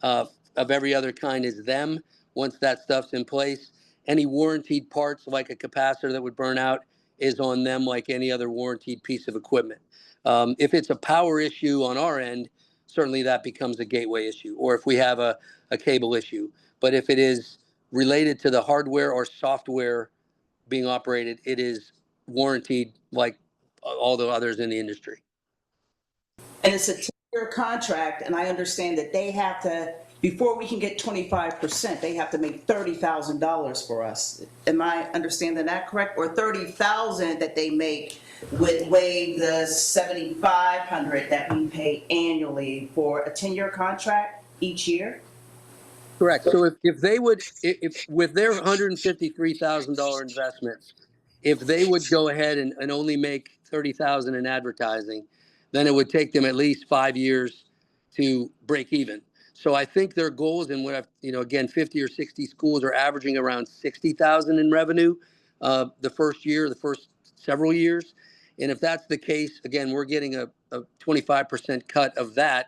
of every other kind is them once that stuff's in place. Any warranted parts like a capacitor that would burn out is on them like any other warranted piece of equipment. If it's a power issue on our end, certainly that becomes a gateway issue, or if we have a cable issue. But if it is related to the hardware or software being operated, it is warranted like all the others in the industry. And it's a 10-year contract, and I understand that they have to, before we can get 25%, they have to make $30,000 for us. Am I understanding that correct? Or $30,000 that they make would waive the $7,500 that we pay annually for a 10-year contract each year? Correct. So if they would, if with their $153,000 investment, if they would go ahead and only make $30,000 in advertising, then it would take them at least 5 years to break even. So I think their goals, and what I've, again, 50 or 60 schools are averaging around 60,000 in revenue the first year, the first several years. And if that's the case, again, we're getting a 25% cut of that.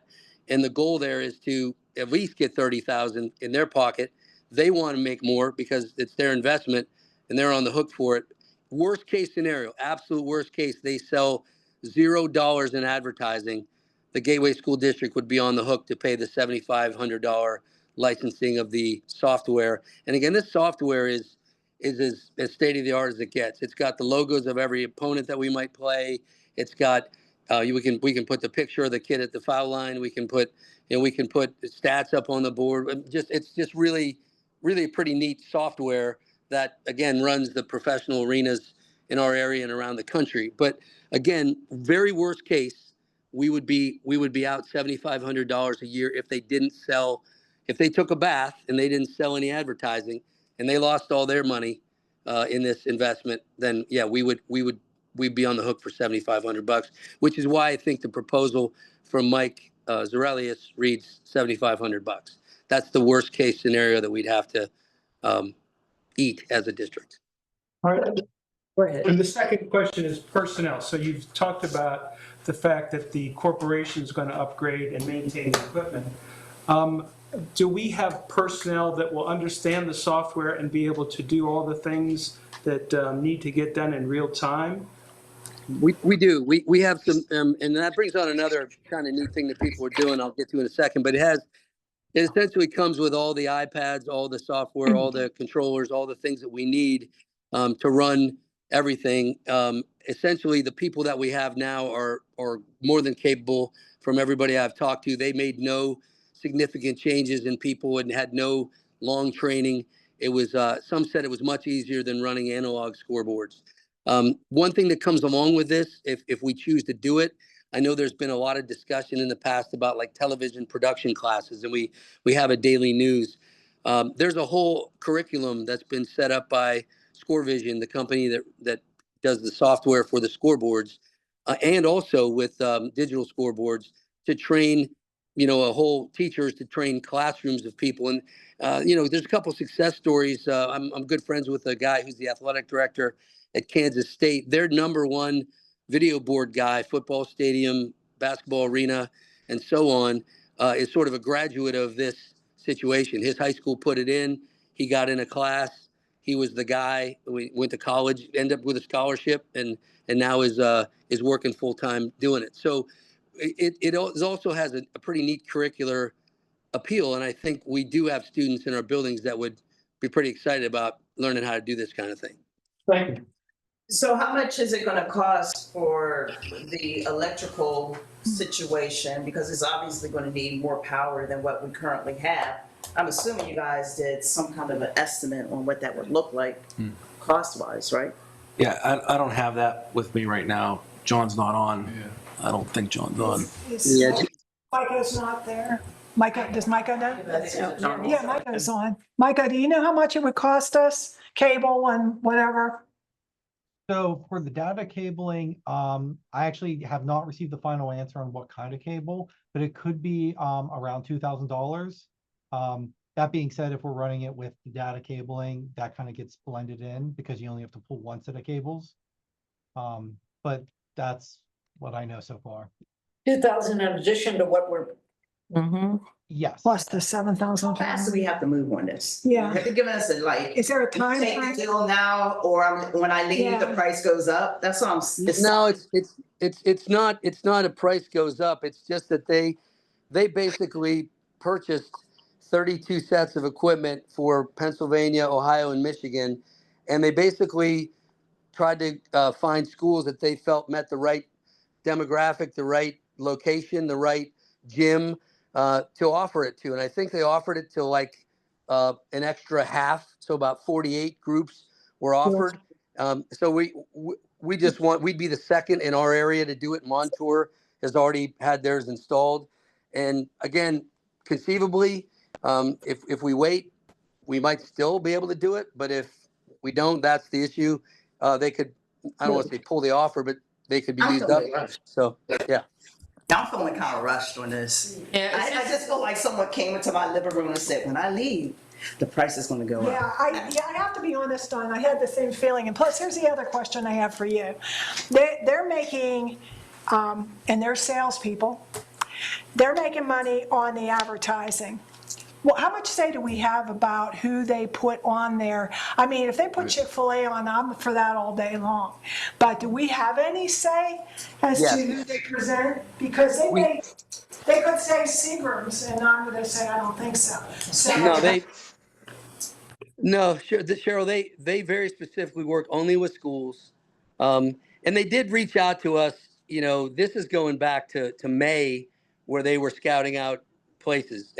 And the goal there is to at least get 30,000 in their pocket. They want to make more because it's their investment and they're on the hook for it. Worst case scenario, absolute worst case, they sell $0 in advertising. The Gateway School District would be on the hook to pay the $7,500 licensing of the software. And again, this software is as state of the art as it gets. It's got the logos of every opponent that we might play. It's got we can put the picture of the kid at the foul line. We can put stats up on the board. It's just really a pretty neat software that again runs the professional arenas in our area and around the country. But again, very worst case, we would be out $7,500 a year if they took a bath and they didn't sell any advertising and they lost all their money in this investment. Then yeah, we'd be on the hook for $7,500, which is why I think the proposal from Mike Zarelius reads $7,500. That's the worst case scenario that we'd have to eat as a district. All right. Go ahead. And the second question is personnel. So you've talked about the fact that the corporation is going to upgrade and maintain the equipment. Do we have personnel that will understand the software and be able to do all the things that need to get done in real time? We do. We have some, and that brings on another kind of neat thing that people are doing. I'll get to in a second, but it essentially comes with all the iPads, all the software, all the controllers, all the things that we need to run everything. Essentially, the people that we have now are more than capable. From everybody I've talked to, they made no significant changes in people and had no long training. It was some said it was much easier than running analog scoreboards. One thing that comes along with this, if we choose to do it, I know there's been a lot of discussion in the past about like television production classes, and we have a daily news. There's a whole curriculum that's been set up by ScoreVision, the company that does the software for the scoreboards, and also with digital scoreboards to train, a whole teachers to train classrooms of people. And there's a couple success stories. I'm good friends with a guy who's the athletic director at Kansas State. Their number one video board guy, football stadium, basketball arena, and so on, is sort of a graduate of this situation. His high school put it in. He got in a class. He was the guy. We went to college, ended up with a scholarship, and now is working full time doing it. So it also has a pretty neat curricular appeal, and I think we do have students in our buildings that would be pretty excited about learning how to do this kind of thing. Thank you. So how much is it gonna cost for the electrical situation? Because it's obviously gonna need more power than what we currently have. I'm assuming you guys did some kind of an estimate on what that would look like cost-wise, right? Yeah, I don't have that with me right now. John's not on. I don't think John's on. Yeah, Micah's not there. Micah, does Micah know? Yeah. Yeah, Micah's on. Micah, do you know how much it would cost us? Cable and whatever? So for the data cabling, I actually have not received the final answer on what kind of cable, but it could be around $2,000. That being said, if we're running it with the data cabling, that kind of gets blended in because you only have to pull one set of cables. But that's what I know so far. 2,000 in addition to what we're, Yes. Plus the 7,000. How fast do we have to move on this? Yeah. Have you given us a like? Is there a time Take the frame? deal now, or when I leave, the Yeah. price goes up? That's what I'm. No, it's not a price goes up. It's just that they basically purchased 32 sets of equipment for Pennsylvania, Ohio, and Michigan, and they basically tried to find schools that they felt met the right demographic, the right location, the right gym to offer it to. And I think they offered it to like an extra half, so about 48 groups were offered. So we just we'd be the second in our area to do it. Montour has already had theirs installed. And again, conceivably, if we wait, we might still be able to do it. But if we don't, that's the issue. They could, I don't want to say pull the offer, but they could be I'm used up. feeling rushed. So, yeah. I'm feeling kind of rushed on this. Yeah, I just feel like someone came into my living room and said, when I leave, the price is gonna go up. Yeah, I have to be honest, Don, I had the same feeling. And plus, here's the other question I have for you. They're making, and they're salespeople, they're making money on the advertising. Well, how much say do we have about who they put on there? I mean, if they put Chick-fil-A on, I'm for that all day long. But do we have any say as to who they present? Because they could say Sbrm's, and I'm gonna say I don't think so. No, Cheryl, they very specifically work only with schools. And they did reach out to us, this is going back to May, where they were scouting out places.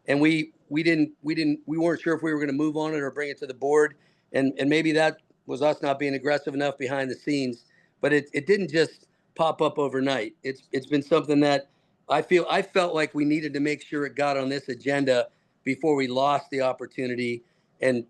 And we weren't sure if we were going to move on it or bring it to the board. And maybe that was us not being aggressive enough behind the scenes, but it didn't just pop up overnight. It's been something that I felt like we needed to make sure it got on this agenda before we lost the opportunity and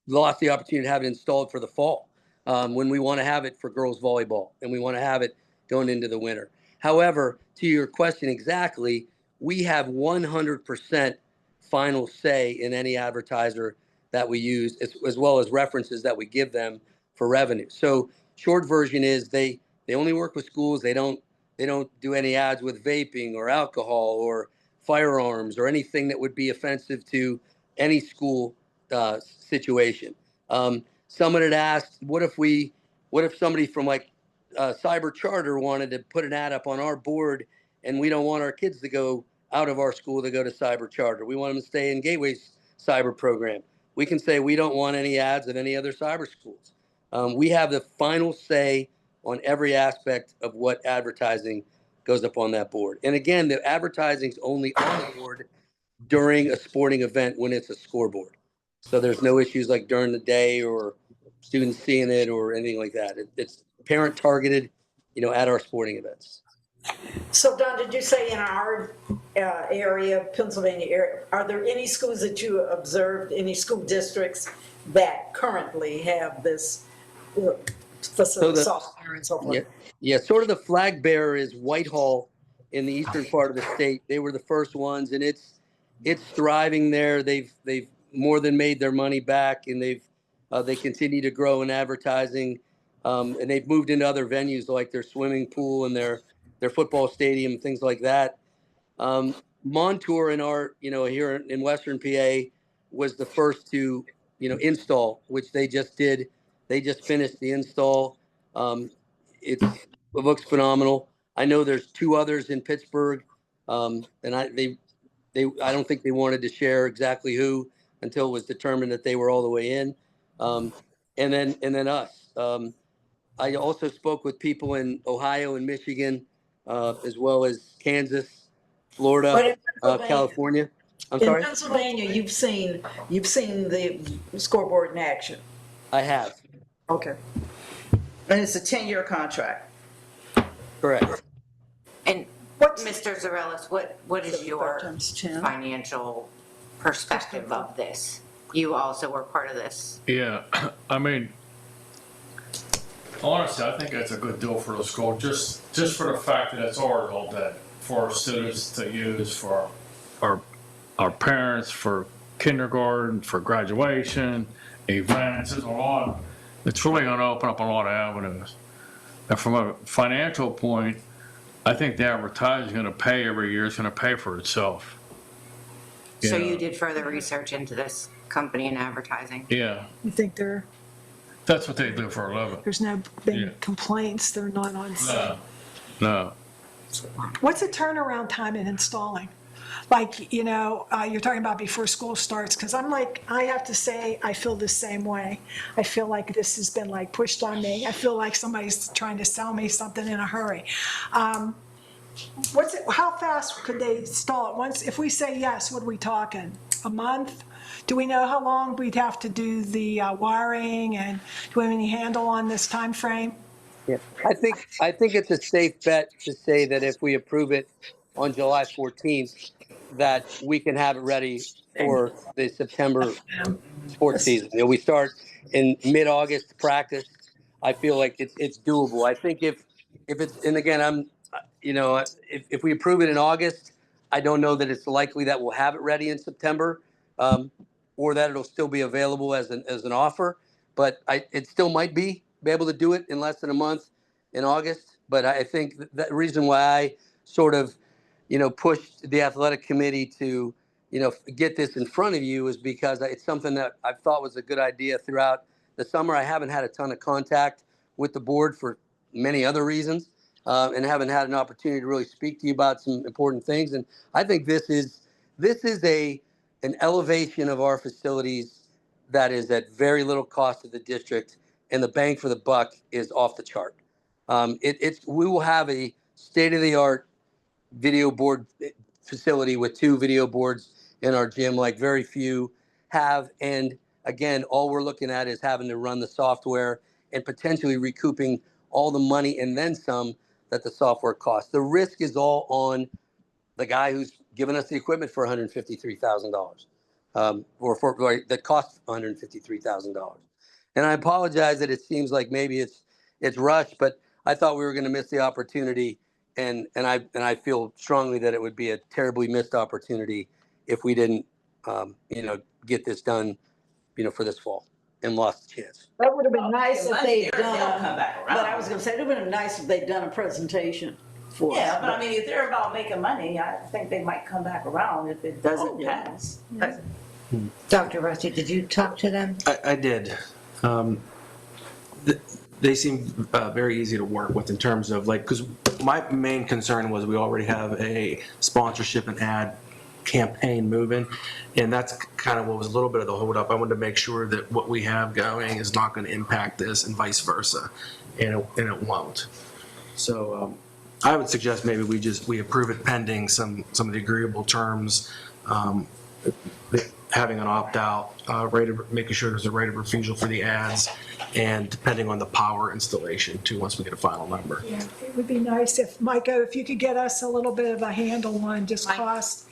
lost the opportunity to have it installed for the fall, when we want to have it for girls volleyball and we want to have it going into the winter. However, to your question exactly, we have 100% final say in any advertiser that we use, as well as references that we give them for revenue. So short version is they only work with schools. They don't do any ads with vaping or alcohol or firearms or anything that would be offensive to any school situation. Someone had asked, what if somebody from like Cyber Charter wanted to put an ad up on our board, and we don't want our kids to go out of our school to go to Cyber Charter. We want them to stay in Gateway's cyber program. We can say we don't want any ads of any other cyber schools. We have the final say on every aspect of what advertising goes up on that board. And again, the advertising is only on the board during a sporting event when it's a scoreboard. So there's no issues like during the day or students seeing it or anything like that. It's parent targeted, at our sporting events. So Don, did you say in our area, Pennsylvania area, are there any schools that you observed, any school districts that currently have this facility, software and so forth? Yeah, sort of the flag bearer is Whitehall in the eastern part of the state. They were the first ones, and it's thriving there. They've more than made their money back, and they continue to grow in advertising, and they've moved into other venues like their swimming pool and their football stadium, things like that. Montour in our, here in Western PA was the first to install, which they just did. They just finished the install. It looks phenomenal. I know there's 2 others in Pittsburgh, and I don't think they wanted to share exactly who until it was determined that they were all the way in. And then us. I also spoke with people in Ohio and Michigan, as well as Kansas, Florida, But in Pennsylvania- California. I'm In sorry? Pennsylvania, you've seen the scoreboard in action. I have. Okay. And it's a 10-year contract. Correct. And Mr. Zarellis, what is your Times 10. financial perspective of this? You also were part of this. Yeah, I mean, honestly, I think that's a good deal for the school, just for the fact that it's ours all day, for our students to use, for our parents, for kindergarten, for graduation, events, it's a lot. It's really gonna open up a lot of avenues. And from a financial point, I think the advertising gonna pay every year, it's gonna pay for itself. So Yeah. you did further research into this company and advertising? Yeah, You think that's what they do for a living. there's no Yeah. big complaints, they're not on site? No. What's the turnaround time in installing? Like, you're talking about before school starts, because I have to say, I feel the same way. I feel like this has been like pushed on me. I feel like somebody's trying to sell me something in a hurry. How fast could they install it? Once, if we say yes, what are we talking? A month? Do we know how long we'd have to do the wiring, and do we have any handle on this time frame? Yeah, I think it's a safe bet to say that if we approve it on July 14th, that we can have it ready for the September sports season. We start in mid-August practice. I feel like it's doable. I think if it's, and again, if we approve it in August, I don't know that it's likely that we'll have it ready in September, or that it'll still be available as an offer. But it still might be able to do it in less than a month in August. But I think the reason why I sort of, pushed the athletic committee to, get this in front of you is because it's something that I've thought was a good idea throughout the summer. I haven't had a ton of contact with the board for many other reasons, and haven't had an opportunity to really speak to you about some important things. And I think this is an elevation of our facilities that is at very little cost to the district, and the bang for the buck is off the chart. We will have a state-of-the-art video board facility with 2 video boards in our gym, like very few have. And again, all we're looking at is having to run the software and potentially recouping all the money and then some that the software costs. The risk is all on the guy who's given us the equipment for $153,000, or that cost $153,000. And I apologize that it seems like maybe it's rushed, but I thought we were going to miss the opportunity, and I feel strongly that it would be a terribly missed opportunity if we didn't, get this done, for this fall, and lost the chance. That would have been nice if they'd They'll done, come back around. but I was gonna say, it would have been nice if they'd done a presentation for us. Yeah, but I mean, if they're about making money, I think they might come back around if it doesn't pass. Dr. Rossi, did you talk to them? I did. They seem very easy to work with in terms of because my main concern was we already have a sponsorship and ad campaign moving, and that's kind of what was a little bit of the holdup. I wanted to make sure that what we have going is not going to impact this and vice versa, and it won't. So I would suggest maybe we approve it pending some of the agreeable terms, having an opt-out making sure there's a rate of refusal for the ads, and depending on the power installation too, once we get a final number. Yeah, it would be nice if, Micah, if you could get us a little bit of a handle on just cost.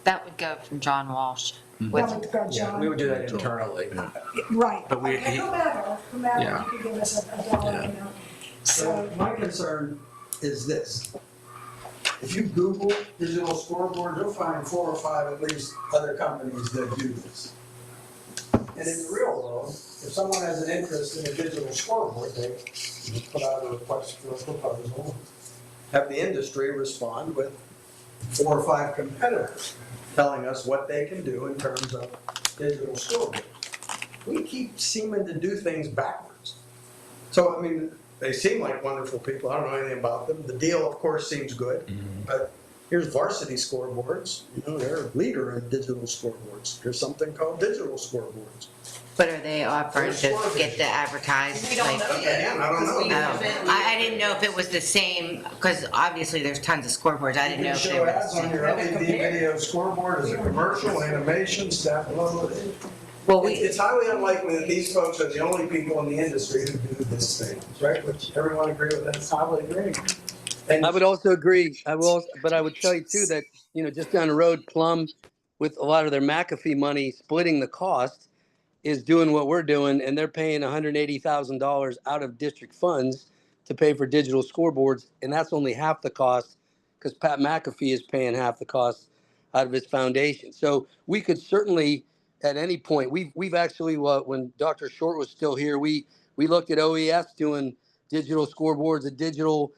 That would go from John Walsh. That would go, John. We would do that internally. Right. But we- Okay, whomever, Yeah. you could give us a dollar amount. So my concern is this. If you Google digital scoreboard, you'll find 4 or 5 at least other companies that do this. And in the real world, if someone has an interest in a digital scoreboard, they put out a request for a proposal, have the industry respond with 4 or 5 competitors telling us what they can do in terms of digital scoreboard. we keep seeming to do things backwards. So, I mean, they seem like wonderful people. I don't know anything about them. The deal, of course, seems good, but here's Varsity Scoreboards. You know, they're a leader in digital scoreboards. There's something called digital scoreboards. But are they offering to get the advertised? We don't know yet. Again, I don't know. because we Oh, haven't- I didn't know if it was the same, because obviously there's tons of scoreboards. I didn't know You if can they show were the ads on same. your LED video scoreboard as a commercial, animation, staff logo. Well, It's highly unlikely that these folks are the only people in the industry who do this thing, right? Would everyone agree with that? I would agree. And I would also agree. But I would tell you too that, just down the road, Plum, with a lot of their McAfee money, splitting the cost, is doing what we're doing, and they're paying $180,000 out of district funds to pay for digital scoreboards, and that's only half the cost, because Pat McAfee is paying half the cost out of his foundation. So we could certainly, at any point, we've actually, when Dr. Short was still here, we looked at OES doing digital scoreboards, a digital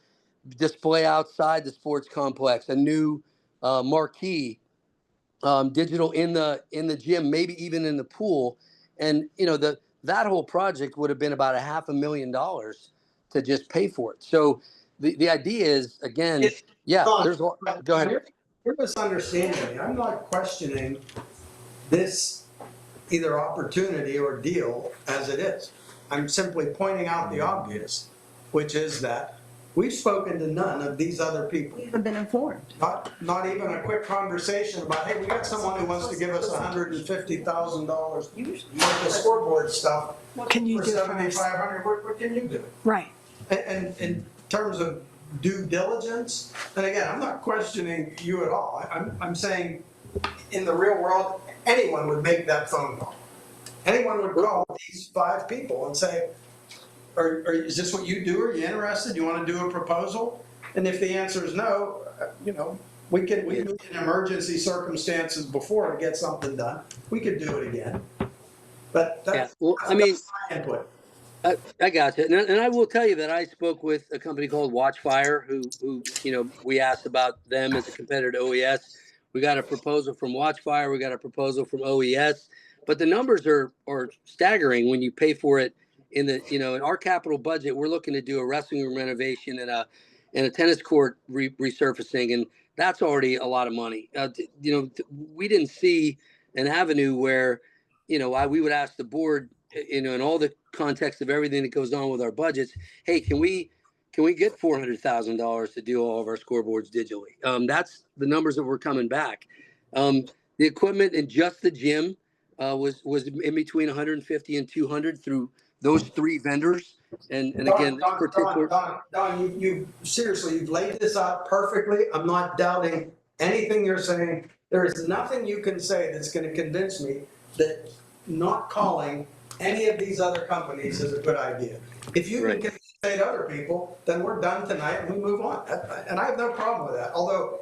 display outside the sports complex, a new marquee, digital in the gym, maybe even in the pool, and that whole project would have been about $500,000 to just pay for it. So the idea is, again, go ahead. You're misunderstanding me. I'm not questioning this either opportunity or deal as it is. I'm simply pointing out the obvious, which is that we've spoken to none of these other people. We haven't been informed. Not even a quick conversation about, hey, we got someone who wants to give us $150,000 worth of scoreboard stuff. What can you for do for us? $7,500. What can you do? Right. And in terms of due diligence, and again, I'm not questioning you at all. I'm saying in the real world, anyone would make that phone call. Anyone would call these 5 people and say, or is this what you do? Are you interested? You want to do a proposal? And if the answer is no, we moved in emergency circumstances before to get something done. We could do it again. But that's my input. I got you, and I will tell you that I spoke with a company called Watchfire, who we asked about them as a competitor to OES. We got a proposal from Watchfire, we got a proposal from OES, but the numbers are staggering when you pay for it. In our capital budget, we're looking to do a wrestling room renovation and a tennis court resurfacing, and that's already a lot of money. We didn't see an avenue where, we would ask the board, in all the context of everything that goes on with our budgets, hey, can we get $400,000 to do all of our scoreboards digitally? That's the numbers that were coming back. The equipment in just the gym was in between 150 and 200 through those 3 vendors. And again, Don, you seriously, you've laid this out perfectly. I'm not doubting anything you're saying. There is nothing you can say that's going to convince me that not calling any of these other companies is a good idea. If you can get 8 other people, then we're done tonight and we move on. And I have no problem with that. Although,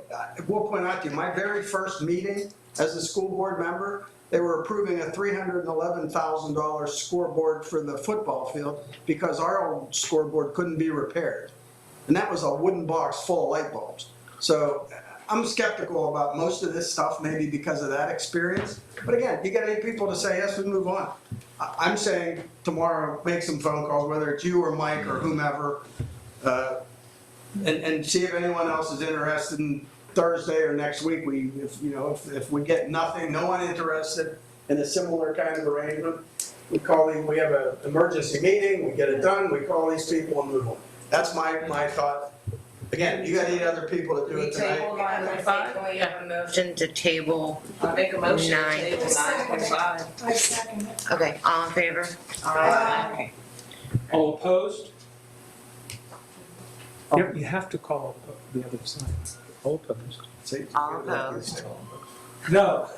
we'll point out to you, my very first meeting as a school board member, they were approving a $311,000 scoreboard for the football field because our old scoreboard couldn't be repaired. And that was a wooden box full of light bulbs. So I'm skeptical about most of this stuff, maybe because of that experience. But again, you get 8 people to say yes, we move on. I'm saying tomorrow, make some phone calls, whether it's you or Mike or whomever, and see if anyone else is interested in Thursday or next week. If we get nothing, no one interested in a similar kind of arrangement, we have an emergency meeting, we get it done, we call these people and move on. That's my thought. Again, you got 8 other people to do it tonight. We have a motion to table. I'll make a motion to 9. table 9.5. I second it. Okay, all in favor? Aye. All opposed? Yep, you have to call the other side. All opposed. All opposed. No.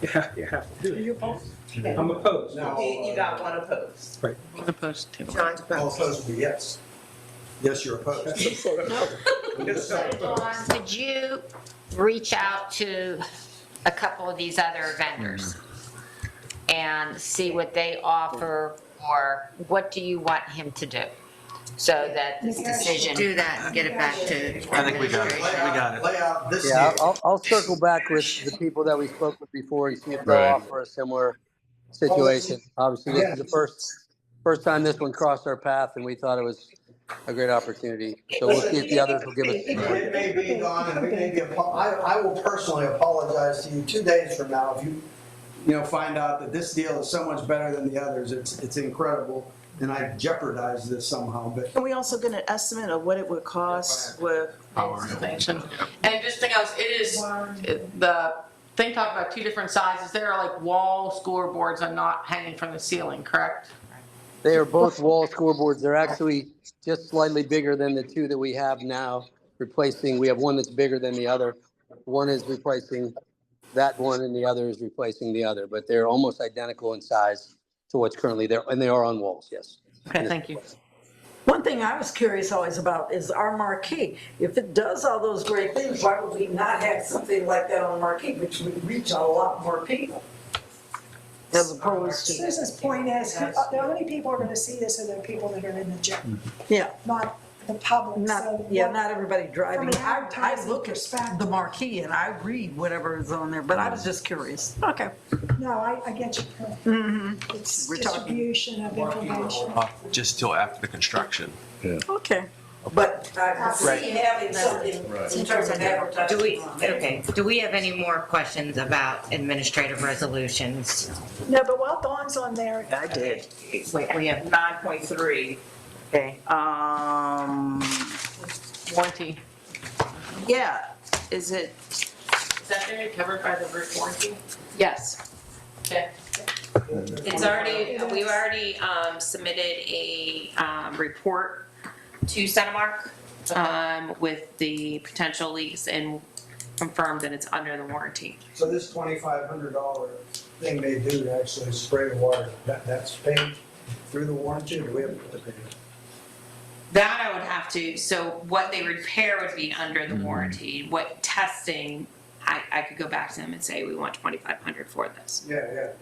Yeah, you have to do it. I'm opposed. You got 1 opposed. Right. Opposed to. John's All opposed. opposed would be yes. Yes, you're opposed. Dawn, would you reach out to a couple of these other vendors and see what they offer, or what do you want him to do? So that this decision. Do that and get it back to. I think we got it. Lay out this Yeah, deal. I'll circle back with the people that we spoke with before and see if they'll offer a similar situation. Obviously, this is the first time this one crossed our path, and we thought it was a great opportunity. So we'll see if the others will give us. It may be gone, and we may be, I will personally apologize to you 2 days from now if you find out that this deal is so much better than the others. It's incredible, and I jeopardized this somehow, but. Can we also get an estimate of what it would cost with Expansion. And just think else, it is, the thing talked about 2 different sizes. There are like wall scoreboards and not hanging from the ceiling, correct? They are both wall scoreboards. They're actually just slightly bigger than the 2 that we have now. We have one that's bigger than the other. One is replacing that one, and the other is replacing the other. But they're almost identical in size to what's currently there, and they are on walls. Yes. Okay, thank you. One thing I was curious always about is our marquee. If it does all those great things, why would we not have something like that on the marquee, which would reach a lot more people? As opposed to. Susan's point is, the only people who are gonna see this are the people that are in the gym, Yeah. not the public. So Not everybody driving. From an I advertising look at perspective. the marquee and I read whatever is on there, but I was just curious. Okay. No, I get your point. Mm-hmm. It's We're talking- distribution of information. Just till after the construction. Okay. But I see having something in terms of advertising. Do we have any more questions about administrative resolutions? No, but while Dawn's on there, I did. Wait, we have, 9.3. okay. Warranty. Yeah, is Is that going to be covered by the roof warranty? Yes. Okay. It's already, we've already submitted a report to Centimark with the potential leaks and confirmed that it's under the warranty. So this $2,500 thing they do to actually spray the water, that's paid through the warranty, or do we have to pay it? That I would have to, so what they repair would be under the warranty. What testing, I could go back to them and say, we want $2,500 for this. Yeah.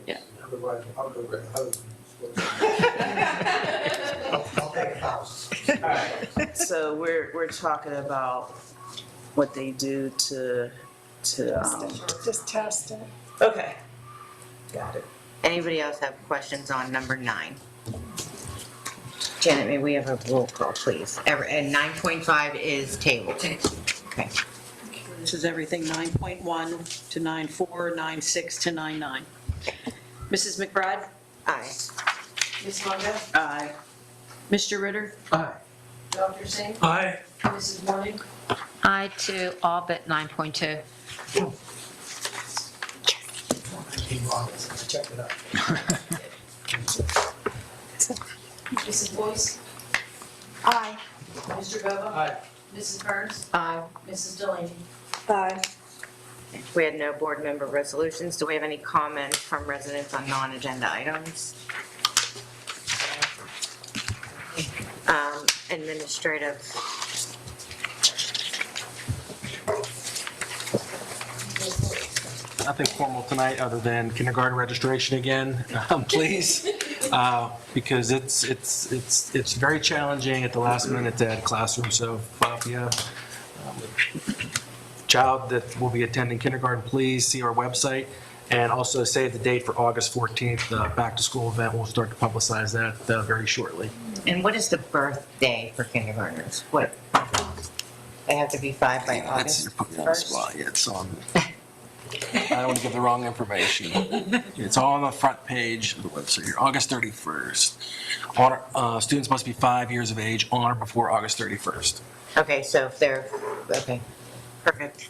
Otherwise, I'll go with the husband. I'll take a house. So we're talking about what they do to just test it. okay. Got it. Anybody else have questions on number 9? Janet, may we have a roll call, please? And 9.5 is tabled. Okay. This is everything 9.1 to 9.4, 9.6 to 9.9. Mrs. McBride? Aye. Ms. Longo? Aye. Mr. Ritter? Aye. Dr. Singh? Aye. Mrs. Morning? I too, all but 9.2. Check it out. Mrs. Boyce? Aye. Mr. Bova? Aye. Mrs. Burns? Aye. Mrs. Delaney? Aye. We had no board member resolutions. Do we have any comments from residents on non-agenda items? Administrative. Nothing formal tonight, other than kindergarten registration again, please. Because it's very challenging at the last minute to add classrooms. So if you have a child that will be attending kindergarten, please see our website. And also save the date for August 14th, the back-to-school event. We'll start to publicize that very shortly. And what is the birthday for kindergartners? What? They have to be 5 by August You're putting me on the 1st? spot. Yeah, it's on. I don't want to give the wrong information. It's all on the front page of the website here, August 31st. Honor, students must be 5 years of age on or before August 31st. Okay, so if they're, okay, perfect.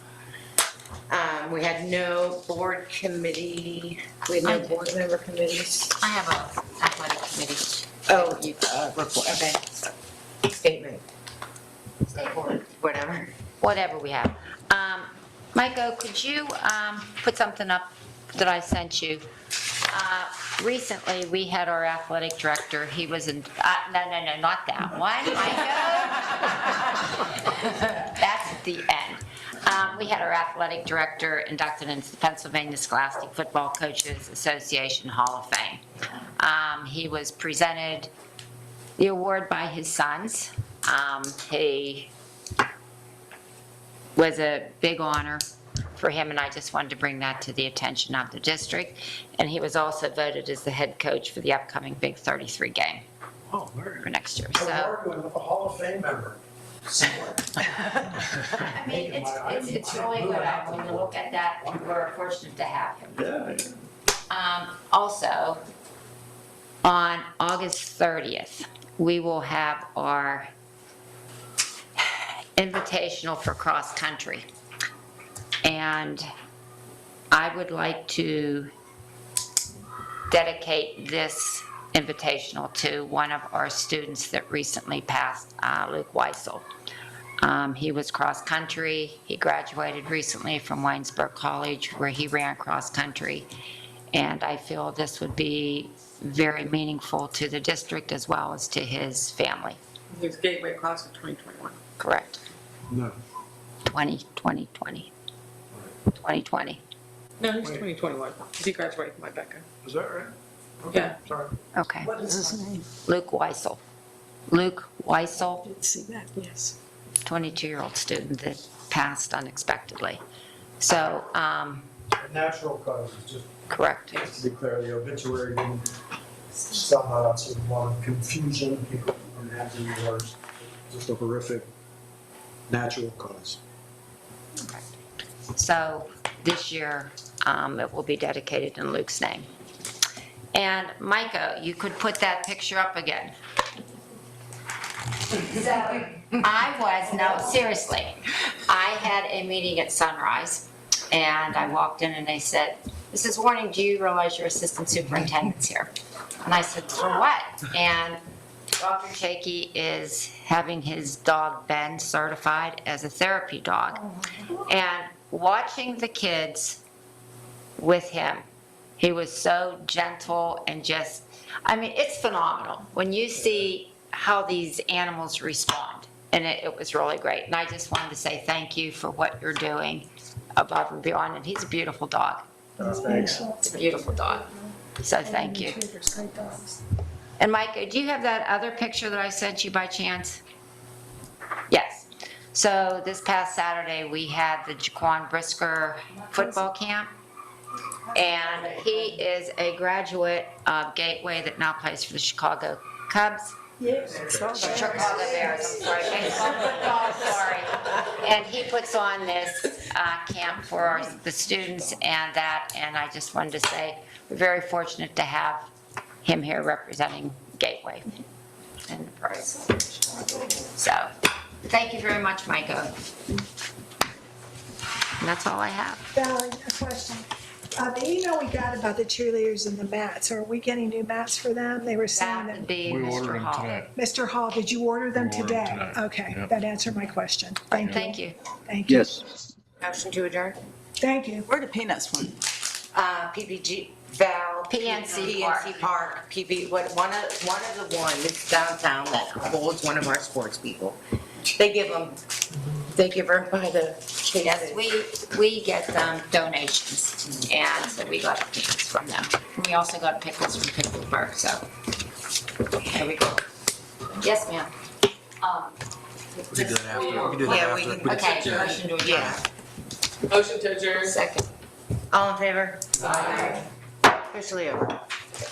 We had no board committee, we had no board member committees. I have a athletic committee. Oh, you, report, okay. Statement. Whatever. Whatever we have. Michael, could you put something up that I sent you? Recently, we had our athletic director, he was in, no, not that one, Michael. That's at the end. We had our athletic director inducted into the Pennsylvania Scholastic Football Coaches Association Hall of Fame. He was presented the award by his sons. He was a big honor. for him, and I just wanted to bring that to the attention of the district. And he was also voted as the head coach for the upcoming Big 33 game Oh, very for next year. I was So, arguing with a Hall of Fame member. I mean, it's really good. When you look at that, we're fortunate to have him. Also, on August 30th, we will have our invitational for cross-country. And I would like to dedicate this invitational to one of our students that recently passed, Luke Weissel. He was cross-country. He graduated recently from Waynesburg College, where he ran cross-country. And I feel this would be very meaningful to the district as well as to his family. He was Gateway Class of 2021. Correct. No. 2020. No, he's 2021. He graduated from my Becca. Is that right? Yeah. Sorry. Okay. What is his name? Luke Weissel. Luke Weissel, Didn't see that, yes. 22-year-old student that passed unexpectedly. So, Natural causes, just correct. to be clear, the obituary didn't somehow sort of a lot of confusion, people unhappy or just a horrific natural cause. So this year, it will be dedicated in Luke's name. And Micah, you could put that picture up again. So seriously, I had a meeting at Sunrise, and I walked in and they said, Mrs. Warning, do you realize your assistant superintendent's here? And I said, for what? And Dr. Shaky is having his dog Ben certified as a therapy dog. And watching the kids with him, he was so gentle and just, I mean, it's phenomenal when you see how these animals respond. And it was really great. And I just wanted to say thank you for what you're doing above and beyond. And he's a beautiful dog. Thanks. It's a beautiful dog. So thank you. And Mike, do you have that other picture that I sent you by chance? Yes. So this past Saturday, we had the Jaquan Brisker football camp. And he is a graduate of Gateway that now plays for the Chicago Cubs. Yes. Chicago Bears, I'm sorry, baseball, football, sorry. And he puts on this camp for the students and I just wanted to say, we're very fortunate to have him here representing Gateway and the pros. So, thank you very much, Micah. And that's all I have. Valerie, a question. The email we got about the cheerleaders and the mats, are we getting new mats for them? They were saying That would that. be We ordered Mr. them Hall. today. Mr. Hall, did you order them We ordered them today? today. Okay, Yep. that answered my question. Thank you. Thank you. Thank you. Yes. Motion to adjourn? Thank you. Where the peanuts from? PPG, Val. PNC Park. PNC Park, one of the ones downtown that holds one of our sports people. They give her by the Yes, case. we get donations, and so we got pickles from them. We also got pickles from Pittsburgh, so there we go. Yes, ma'am. We can do that after. We can do that Yeah, we after. can- Okay, motion to adjourn. Yeah. Motion to adjourn. Second. All in favor? Aye. Officially over.